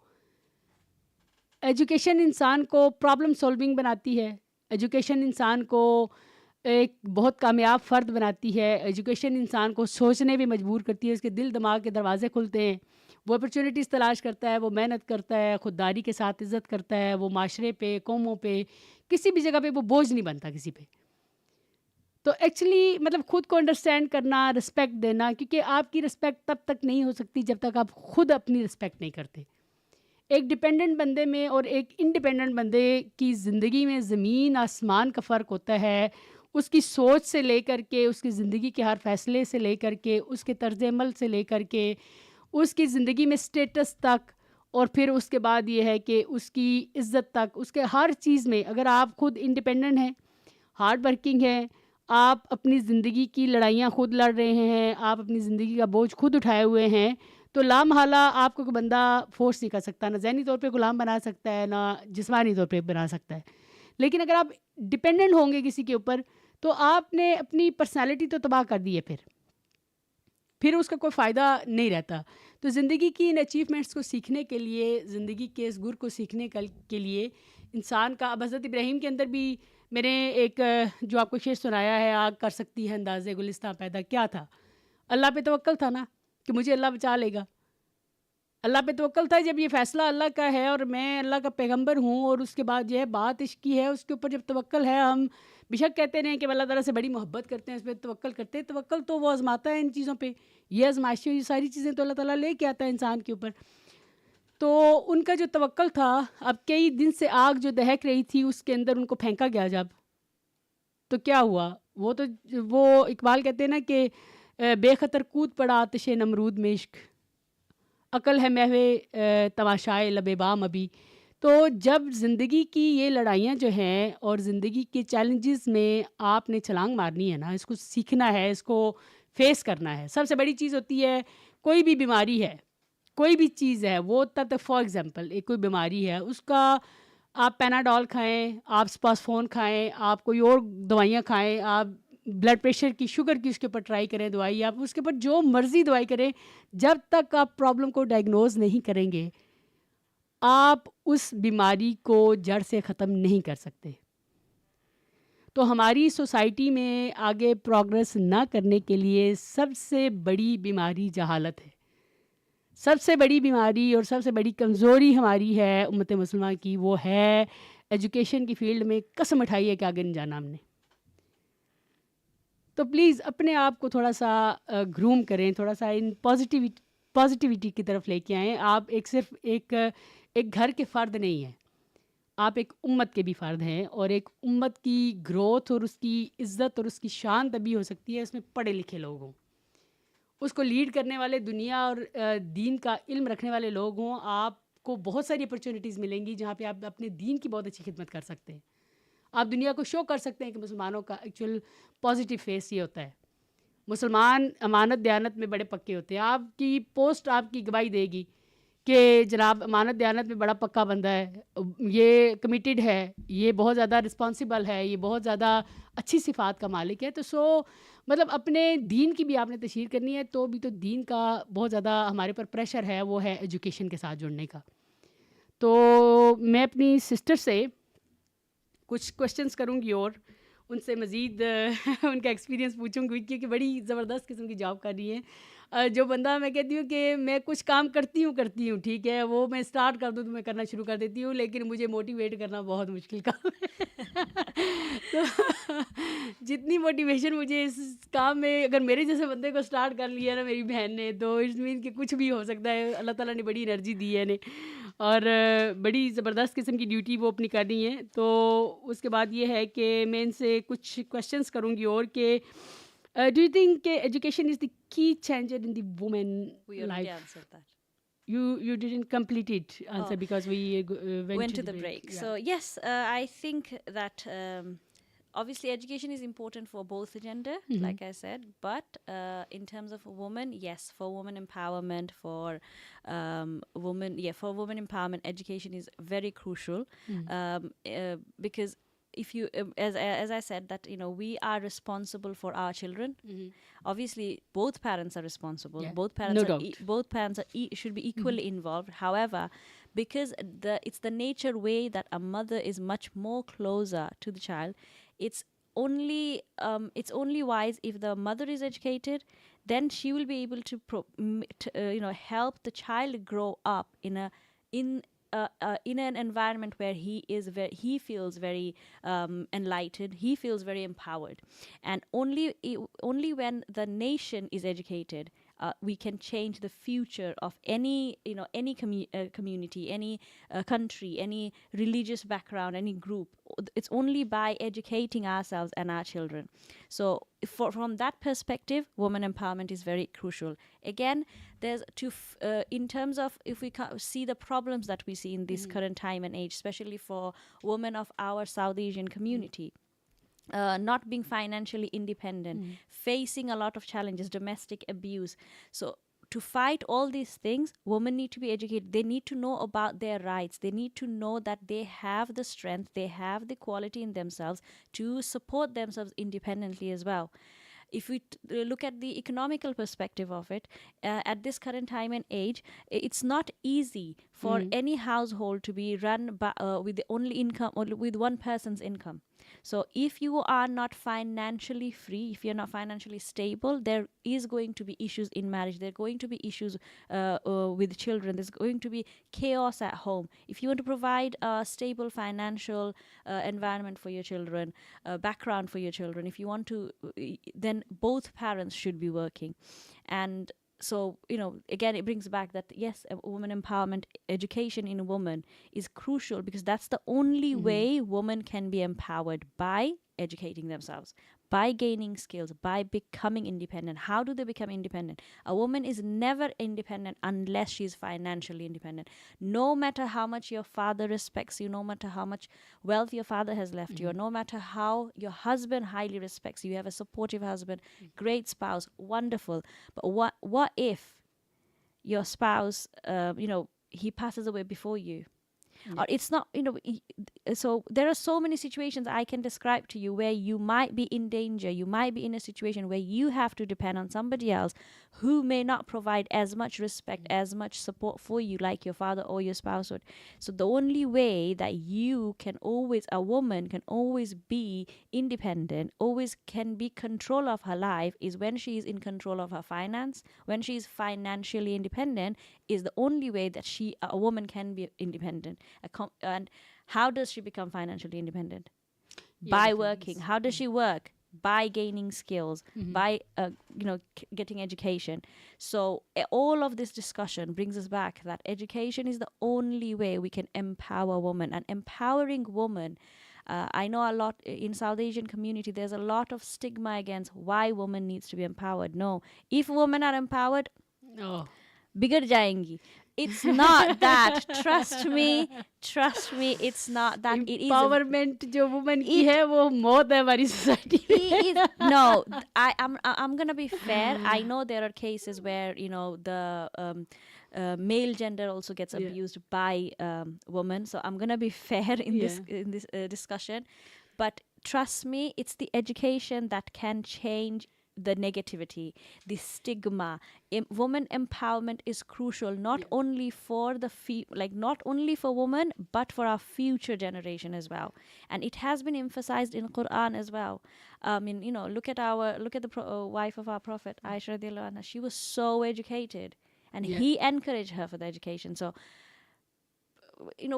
ایجوکیشن انسان کو پرابلم سولونگ بناتی ہے. ایجوکیشن انسان کو ایک بہت کامیاب فرد بناتی ہے. ایجوکیشن انسان کو سوچنے بھی مجبور کرتی ہے، اس کے دل دماغ کے دروازے کھلتے ہیں، وہ اپرچونیٹیز تلاش کرتا ہے، وہ محنت کرتا ہے، خودداری کے ساتھ عزت کرتا ہے، وہ معاشرے پہ، قوموں پہ، کسی بھی جگہ پہ وہ بوجھ نہیں بنتا کسی پہ. تو ایکچولی مطلب خود کو انڈرسٹینڈ کرنا، رسپیکٹ دینا، کیونکہ آپ کی رسپیکٹ تب تک نہیں ہو سکتی جب تک آپ خود اپنی رسپیکٹ نہیں کرتے. ایک ڈیپینڈنٹ بندے میں اور ایک انڈیپینڈنٹ بندے کی زندگی میں زمین آسمان کا فرق ہوتا ہے. اس کی سوچ سے لے کر کے، اس کی زندگی کے ہر فیصلے سے لے کر کے، اس کے طرز عمل سے لے کر کے، اس کی زندگی میں اسٹیٹس تک، اور پھر اس کے بعد یہ ہے کہ اس کی عزت تک، اس کے ہر چیز میں اگر آپ خود انڈیپینڈنٹ ہیں، ہارڈ ورکنگ ہیں، آپ اپنی زندگی کی لڑائیاں خود لڑ رہے ہیں، آپ اپنی زندگی کا بوجھ خود اٹھائے ہوئے ہیں، تو لامحالہ آپ کو کوئی بندہ فورس نہیں کر سکتا، نہ ذہنی طور پہ غلام بنا سکتا ہے، نہ جسمانی طور پہ بنا سکتا ہے. لیکن اگر آپ ڈپینڈنٹ ہوں گے کسی کے اوپر تو آپ نے اپنی پرسنالٹی تو تباہ کر دی ہے، پھر اس کا کوئی فائدہ نہیں رہتا. تو زندگی کی ان اچیومنٹس کو سیکھنے کے لیے، زندگی کے اس گر کو سیکھنے کے لیے انسان کا، اب حضرت ابراہیم کے اندر بھی میں نے ایک جو آپ کو شعر سنایا ہے، آگ کر سکتی ہے اندازے گلستاں پیدا، کیا تھا؟ اللہ پہ توکل تھا نا کہ مجھے اللہ بچا لے گا. اللہ پہ توکل تھا. جب یہ فیصلہ اللہ کا ہے اور میں اللہ کا پیغمبر ہوں، اور اس کے بعد یہ بات عشق کی ہے، اس کے اوپر جب توکل ہے، ہم بیشک کہتے ہیں کہ اللہ تعالیٰ سے بڑی محبت کرتے ہیں، اس پہ توکل کرتے ہیں. توکل تو وہ آزماتا ہے ان چیزوں پہ، یہ آزمائشیں، یہ ساری چیزیں تو اللہ تعالیٰ لے کے آتا ہے انسان کے اوپر. تو ان کا جو توکل تھا، اب کئی دن سے آگ جو دہک رہی تھی اس کے اندر ان کو پھینکا گیا جب، تو کیا ہوا؟ وہ اقبال کہتے ہیں نا کہ بے خطر کود پڑا آتش نمرود میں عشق، عقل ہے محو تماشائے لب بام ابھی. تو جب زندگی کی یہ لڑائیاں جو ہیں اور زندگی کے چیلنجز میں آپ نے چھلانگ مارنی ہے نا، اس کو سیکھنا ہے، اس کو فیس کرنا ہے. سب سے بڑی چیز ہوتی ہے، کوئی بھی بیماری ہے، کوئی بھی چیز ہے، وہ تک فار ایگزامپل ایک کوئی بیماری ہے، اس کا آپ پیناڈول کھائیں، آپ اسپاسفون کھائیں، آپ کوئی اور دوائیاں کھائیں، آپ بلڈ پریشر کی، شوگر کی اس کے اوپر ٹرائی کریں دوائی، آپ اس کے اوپر جو مرضی دوائی کریں، جب تک آپ پرابلم کو ڈائگنوز نہیں کریں گے آپ اس بیماری کو جڑ سے ختم نہیں کر سکتے. تو ہماری سوسائٹی میں آگے پروگرس نہ کرنے کے لیے سب سے بڑی بیماری جہالت ہے. سب سے بڑی بیماری اور سب سے بڑی کمزوری ہماری ہے امت مسلمہ کی، وہ ہے ایجوکیشن کی فیلڈ میں قسم اٹھائی ہے کہ آگے نہیں جانا ہم نے. تو پلیز اپنے آپ کو تھوڑا سا گروم کریں، تھوڑا سا ان پازیٹیوٹی کی طرف لے کے آئیں. آپ صرف ایک گھر کے فرد نہیں ہیں، آپ ایک امت کے بھی فرد ہیں، اور ایک امت کی گروتھ اور اس کی عزت اور اس کی شان تبھی ہو سکتی ہے اس میں پڑھے لکھے لوگ ہوں، اس کو لیڈ کرنے والے دنیا اور دین کا علم رکھنے والے لوگ ہوں. آپ کو بہت ساری اپرچونیٹیز ملیں گی جہاں پہ آپ اپنے دین کی بہت اچھی خدمت کر سکتے ہیں. آپ دنیا کو شو کر سکتے ہیں کہ مسلمانوں کا ایکچوئل پازیٹیو فیس یہ ہوتا ہے. مسلمان امانت دیانت میں بڑے پکے ہوتے ہیں. آپ کی پوسٹ آپ کی گواہی دے گی کہ جناب امانت دیانت میں بڑا پکا بندہ ہے، یہ کمیٹیڈ ہے، یہ بہت زیادہ رسپانسیبل ہے، یہ بہت زیادہ اچھی صفات کا مالک ہے. تو مطلب اپنے دین کی بھی آپ نے تشہیر کرنی ہے، تو بھی تو دین کا بہت زیادہ ہمارے پر پریشر ہے، وہ ہے ایجوکیشن کے ساتھ جڑنے کا. تو میں اپنی سسٹر سے کچھ کوشچنس کروں گی اور ان سے مزید ان کا ایکسپیرینس پوچھوں گی، کیونکہ بڑی زبردست قسم کی جاب کر رہی ہیں. جو بندہ میں کہتی ہوں کہ میں کچھ کام کرتی ہوں ٹھیک ہے، وہ میں اسٹارٹ کر دوں تو میں کرنا شروع کر دیتی ہوں، لیکن مجھے موٹیویٹ کرنا بہت مشکل کام ہے. تو جتنی موٹیویشن مجھے اس کام میں، اگر میرے جیسے بندے کو اسٹارٹ کر لیا نا میری بہن نے، تو اٹ مین کہ کچھ بھی ہو سکتا ہے. اللہ تعالیٰ نے بڑی انرجی دی ہے انہیں. और बड़ी ज़बरदस्त किस्म की ड्यूटी वो अपनी कर रही हैं। तो उसके बाद ये है कि मैं इनसे कुछ क्वेश्चंस करूँगी और कि do you think education is the key changer in the women We already life? answered that. You didn't complete it answer Oh, because we went went to to the the break. break. Yeah. So yes, I think that obviously education is important for both gender, Mm-hmm. like I said. But in terms of women, yes, for women empowerment, for for women empowerment, education is very crucial because if you, as I said, that we are responsible for our children. Mm-hmm. Obviously both parents are responsible, Yeah. both parents No are doubt. both parents are should be equally involved. However, because it's the nature way that a mother is much more closer to the child, it's it's only wise if the mother is educated, then she will be able to, help the child grow up in in an environment where he feels very enlightened, he feels very empowered. And only when the nation is educated, we can change the future of any community, any country, any religious background, any group. It's only by educating ourselves and our children. So from that perspective, women empowerment is very crucial. Again, there's in terms of, if we see the problems that we see in this current time and age, especially for women of our South Asian community, not being financially independent, facing a lot of challenges, domestic abuse. So, to fight all these things, women need to be educated. They need to know about their rights. They need to know that they have the strength, they have the quality in themselves to support themselves independently as well. If we look at the economical perspective of it, at this current time and age, it's not easy for any household to be run with the only income, or with one person's income. So if you are not financially free, if you're not financially stable, there is going to be issues in marriage. There are going to be issues with children. There's going to be chaos at home. If you want to provide a stable financial environment for your children, background for your children, if you want to, then both parents should be working. And so, again, it brings back that yes, woman empowerment, education in a woman is crucial, because that's the only way women can be empowered, by educating themselves, by gaining skills, by becoming independent. How do they become independent? A woman is never independent unless she's financially independent. No matter how much your father respects you, no matter how much wealth your father has left you, or no matter how your husband highly respects you, you have a supportive husband, great spouse, wonderful. But what if your spouse, he passes away before you? Or it's not, so there are so many situations I can describe to you where you might be in danger, you might be in a situation where you have to depend on somebody else who may not provide as much respect, as much support for you, like your father or your spouse would. So the only way that a woman can always be independent, always can be control of her life, is when she is in control of her finance. When she is financially independent is the only way that a woman can be independent. And how does she become financially independent? Yeah, By definitely. working. How does she work? By gaining skills, by getting education. So all of this discussion brings us back that education is the only way we can empower women. And empowering women, I know a lot in South Asian community, there's a lot of stigma against why women needs to be empowered. No, if women are empowered, Oh. बिगड़ जाएंगी. It's not that. Trust me, it's not that. It is. Empowerment जो women की It है वो मौत है हमारी society में. is no. I'm gonna be fair. I know there are cases where the male gender also gets Yeah. abused by women. So I'm gonna be fair in this Yeah. discussion. But trust me, it's the education that can change the negativity, the stigma. Woman empowerment is crucial, not only for not only for women, but for our future generation as well. And it has been emphasized in Quran as well. Look at the wife of our Prophet, Aisha radiallahu anha. She was so educated, and Yeah. he encouraged her for the education. So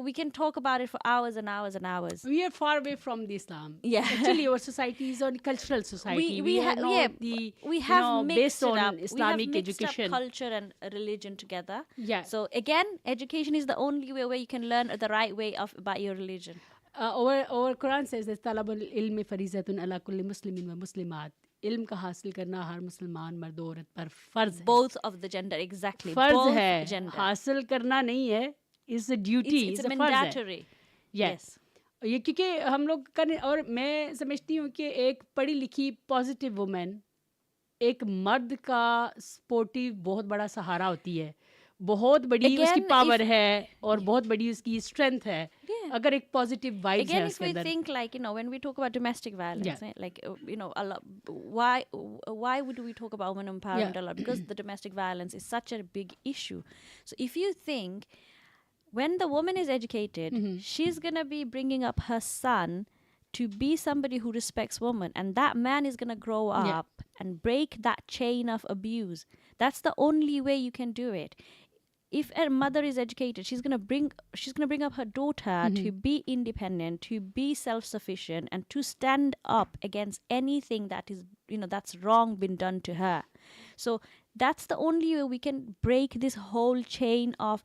we can talk about it for hours and hours and hours. We are far away from the Islam. Yeah. Actually, our society is a cultural society. We are not we have based mixed it on up. Islamic we have mixed education. up culture and religion together. Yeah. So again, education is the only way where you can learn the right way of about your religion. Our Quran says that talabul ilmi farizatun ala kulli muslimin wa muslimat. इल्म का हासिल करना हर मुसलमान मर्द औरत पर फर्ज है. Both of the gender, exactly. फर्ज Both है, gender. हासिल करना नहीं है. It's a duty. It's a mandatory. Yes. ये क्योंकि हम लोग करने, और मैं समझती हूँ कि एक पढ़ी लिखी पॉजिटिव वुमेन एक मर्द का सपोर्टिव बहुत बड़ा सहारा होती है. बहुत बड़ी उसकी पावर है और बहुत बड़ी उसकी स्ट्रेंथ है. अगर एक पॉजिटिव वाइब्स है उसके अंदर. If we think like, when we talk about domestic violence, like, a lot, why would we talk about women empowerment a lot? Because the domestic violence is such a big issue. So if you think, when the woman is educated, she's going to be bringing up her son to be somebody who respects women, and that man is going to grow up and break that chain of abuse. That's the only way you can do it. If a mother is educated, she's going to bring up her daughter to be independent, to be self-sufficient, and to stand up against anything that is, that's wrong been done to her. So that's the only way we can break this whole chain of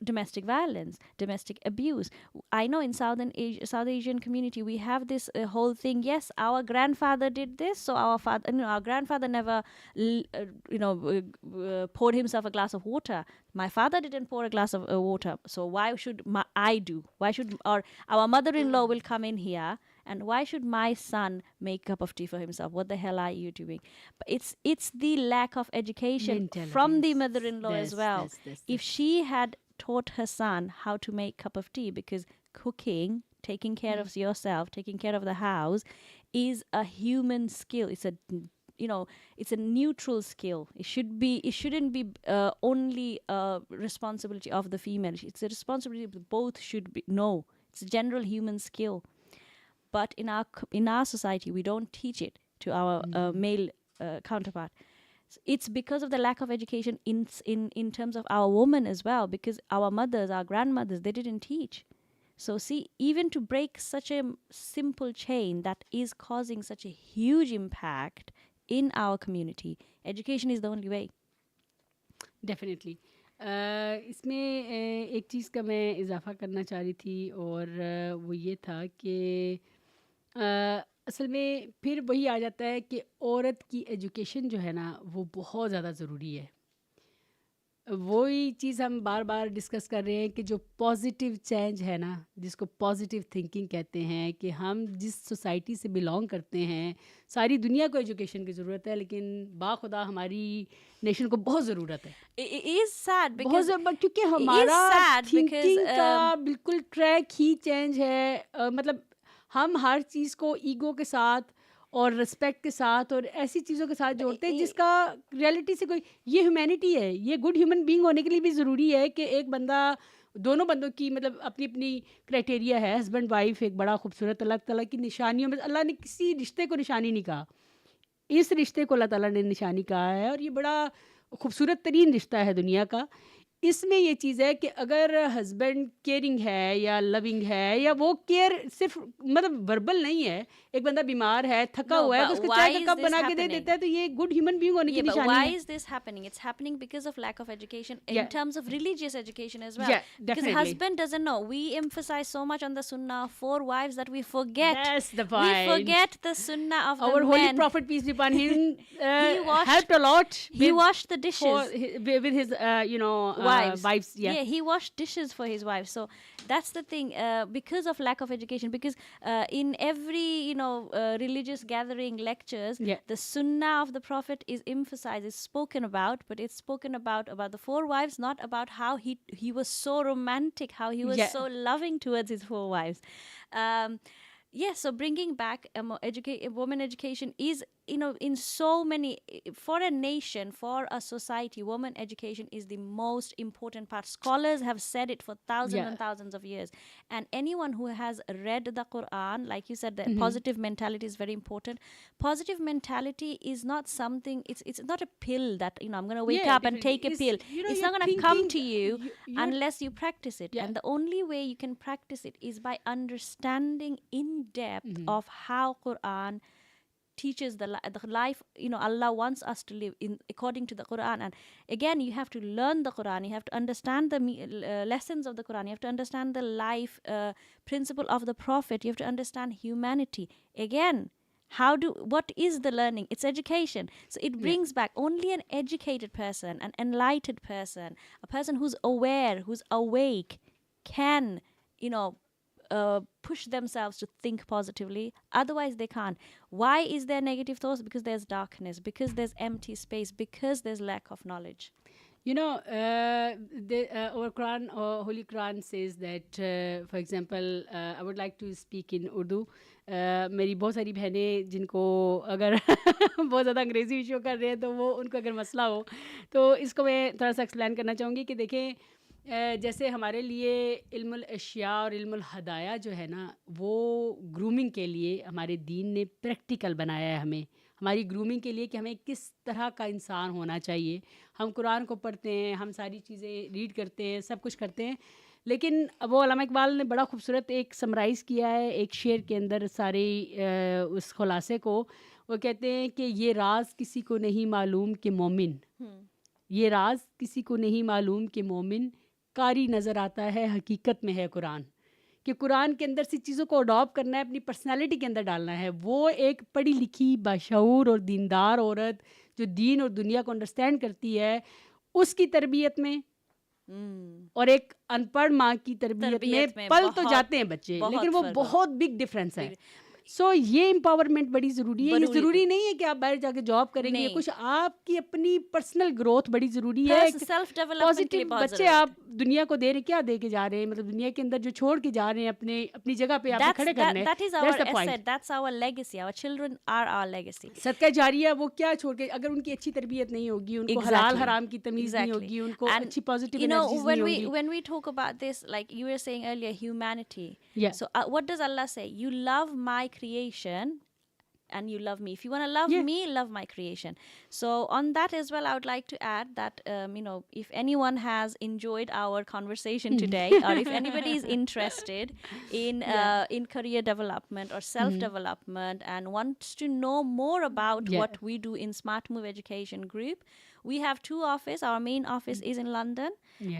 domestic violence, domestic abuse. I know in South Asian community, we have this whole thing. Yes, our grandfather did this, so our grandfather never, poured himself a glass of water. My father didn't pour a glass of water, so why should I do? Why should, or our mother-in-law will come in here, and why should my son make a cup of tea for himself? What the hell are you doing? But it's the lack of education from the mother-in-law as well. If she had taught her son how to make a cup of tea, because cooking, taking care of yourself, taking care of the house is a human skill. It's a neutral skill. It shouldn't be only a responsibility of the female. It's a responsibility both should know. It's a general human skill. But in our society, we don't teach it to our male counterpart. It's because of the lack of education in terms of our women as well, because our mothers, our grandmothers, they didn't teach. So see, even to break such a simple chain that is causing such a huge impact in our community, education is the only way. Definitely. इसमें एक चीज़ का मैं इजाफ़ा करना चाह रही थी, और वो ये था कि असल में फिर वही आ जाता है कि औरत की एजुकेशन जो है ना, वो बहुत ज़्यादा ज़रूरी है. वही चीज़ हम बार बार डिस्कस कर रहे हैं कि जो पॉजिटिव चेंज है ना, जिसको पॉजिटिव थिंकिंग कहते हैं, कि हम जिस सोसाइटी से बिलोंग करते हैं, सारी दुनिया को एजुकेशन की ज़रूरत है, लेकिन बाखुदा हमारी नेशन को बहुत ज़रूरत है. It is sad because क्योंकि हमारा थिंकिंग का बिल्कुल ट्रैक ही चेंज है. मतलब हम हर चीज़ को ईगो के साथ और रिस्पेक्ट के साथ और ऐसी चीज़ों के साथ जोड़ते हैं जिसका रियलिटी से कोई, ये ह्यूमैनिटी है, ये गुड ह्यूमन बीइंग होने के लिए भी ज़रूरी है कि एक बंदा, दोनों बंदों की मतलब अपनी अपनी क्राइटेरिया है. हस्बैंड वाइफ एक बड़ा खूबसूरत अल्लाह ताला की निशानियों में, अल्लाह ने किसी रिश्ते को निशानी नहीं कहा, इस रिश्ते को अल्लाह ताला ने निशानी कहा है, और ये बड़ा खूबसूरत तरीन रिश्ता है दुनिया का. इसमें ये चीज़ है कि अगर हस्बैंड केयरिंग है या लविंग है, या वो केयर सिर्फ मतलब वर्बल नहीं है, एक बंदा बीमार है, थका हुआ है, तो उसको चाय का कप बना के दे देता है, तो ये गुड ह्यूमन बीइंग होने की निशानी है. Why is this happening? It's happening because of lack of education in terms of religious education as well. Because husband doesn't know. We emphasize so much on the sunnah of 4 wives that we forget. That's the point. We forget the sunnah of our the holy men. prophet, peace be upon him, helped a lot. He washed the dishes with his wives. Yeah, he washed dishes for his wife. So that's the thing. Because of lack of education, because in every religious gathering, lectures, the sunnah of the prophet is emphasized, is spoken about, but it's spoken about the 4 wives, not about how he was so romantic, how he was so loving towards his 4 wives. So bringing back women education is in so many, for a nation, for a society, women education is the most important part. Scholars have said it for thousands Yeah. and thousands of years. And anyone who has read the Quran, like you said, the Mm-hmm. positive mentality is very important. Positive mentality is not something, it's not a pill that, I'm going to wake Yeah, up and definitely. take a Is pill. It's you're not going to come thinking, to you you're unless you practice it. yeah. And the only way you can practice it is by understanding in depth Mm-hmm. of how Quran teaches the life, Allah wants us to live in according to the Quran. And again, you have to learn the Quran, you have to understand the lessons of the Quran, you have to understand the life principle of the Prophet, you have to understand humanity. Again, what is the learning? It's education. So it Yeah. brings back only an educated person, an enlightened person, a person who's aware, who's awake, can, push themselves to think positively. Otherwise, they can't. Why is there negative thoughts? Because there's darkness, because there's empty space, because there's lack of knowledge. Our Quran, Holy Quran says that, for example, I would like to speak in Urdu. मेरी बहुत सारी बहनें जिनको अगर बहुत ज़्यादा अंग्रेज़ी show कर रहे हैं तो वो उनको अगर मसला हो तो इसको मैं थोड़ा सा एक्सप्लेन करना चाहूँगी कि देखें, जैसे हमारे लिए इल्मुल अशिया और इल्मुल हदाया जो है ना, वो ग्रूमिंग के लिए हमारे दीन ने प्रैक्टिकल बनाया है हमें, हमारी ग्रूमिंग के लिए कि हमें किस तरह का इंसान होना चाहिए. हम कुरान को पढ़ते हैं, हम सारी चीज़ें रीड करते हैं, सब कुछ करते हैं, लेकिन वो अल्लामा इकबाल ने बड़ा खूबसूरत एक समराइज़ किया है एक शेर के अंदर सारे उस खुलासे को. वो कहते हैं कि ये राज किसी को नहीं मालूम कि मोमिन, ये राज किसी को नहीं मालूम कि मोमिन कारी नज़र आता है, हकीकत में है कुरान. कि कुरान के अंदर सी चीज़ों को अडॉप्ट करना है, अपनी पर्सनालिटी के अंदर डालना है. वो एक पढ़ी लिखी बाशऊर और दीनदार औरत जो दीन और दुनिया को अंडरस्टैंड करती है, उसकी तरबियत में और एक अनपढ़ माँ की तरबियत में पल तो जाते हैं बच्चे, लेकिन वो बहुत बिग डिफरेंस है. सो ये एम्पावरमेंट बड़ी ज़रूरी है. ये ज़रूरी नहीं है कि आप बाहर जाके जॉब करेंगे, कुछ आपकी अपनी पर्सनल ग्रोथ बड़ी ज़रूरी है. पॉजिटिव बच्चे आप दुनिया को दे रहे, क्या दे के जा रहे हैं, मतलब दुनिया के अंदर जो छोड़ के जा रहे हैं अपनी जगह पे आपने खड़े करने. That is our asset, that's our legacy. Our children are our legacy. सदका जारिया वो क्या छोड़ के, अगर उनकी अच्छी तरबियत नहीं होगी, उनको हलाल हराम की तमीज़ नहीं होगी, उनको अच्छी पॉजिटिव एनर्जीज नहीं होगी. When we talk about this, like you were saying earlier, humanity. Yeah. So what does Allah say? You love my creation and you love me. If you want to love me, love my creation. So on that as well, I would like to add that if anyone has enjoyed our conversation today, or if anybody is interested in career development or self development and wants to know more about what we do in Smart Move Education Group, we have two offices. Our main office is in London,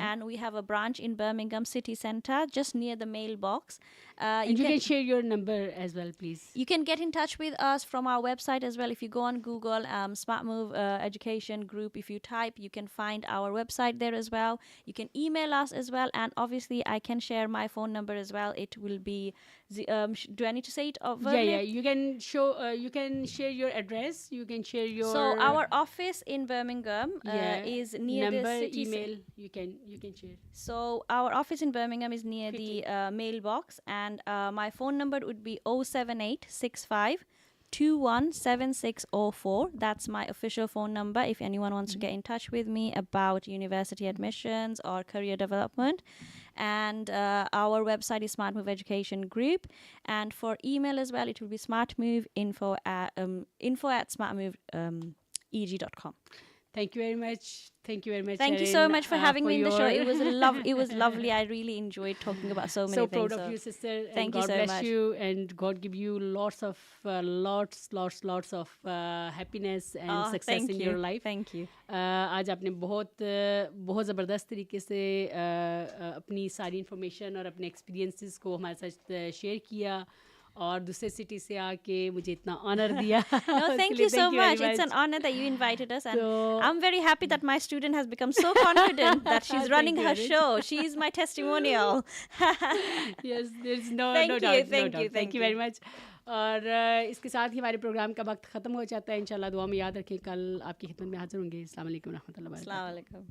and we have a branch in Birmingham City Centre, just near the mailbox. You can share your number as well, please. You can get in touch with us from our website as well. If you go on Google, Smart Move Education Group, if you type, you can find our website there as well. You can email us as well, and obviously I can share my phone number as well. It will be do I need to say it verbally? Yeah. You can you can share your address. You can share your. So our office in Birmingham is near number, the city. Email. You can share. So our office in Birmingham is near the mailbox, and my phone number would be 07865 217604. That's my official phone number if anyone wants to get in touch with me about university admissions or career development. And our website is Smart Move Education Group. And for email as well, it will be smartmoveinfo at smartmoveeg.com. Thank you very much. Thank you very much. Thank you so much for having me in the show. It was it was lovely. I really enjoyed talking about so many things. So proud of you, sister. Thank you so much. God much. bless you, and God give you lots of happiness and success in your life. Thank you. आज आपने बहुत ज़बरदस्त तरीके से अपनी सारी information और अपने एक्सपीरियंसेस को हमारे साथ शेयर किया और दूसरे सिटी से आके मुझे इतना ऑनर दिया. No, thank you so much. It's an honor that you invited us, and I'm very happy that my student has become so confident that she's running her show. She is my testimonial. Yes, there's no doubt. Thank you very much. और इसके साथ ही हमारे programme का वक्त ख़त्म हो जाता है. इंशाल्लाह दुआ में याद रखें, कल आपकी खिदमत में हाजिर होंगे. अस्सलाम वालेकुम रहमतुल्लाहि व बरकातहू. Assalamu alaikum.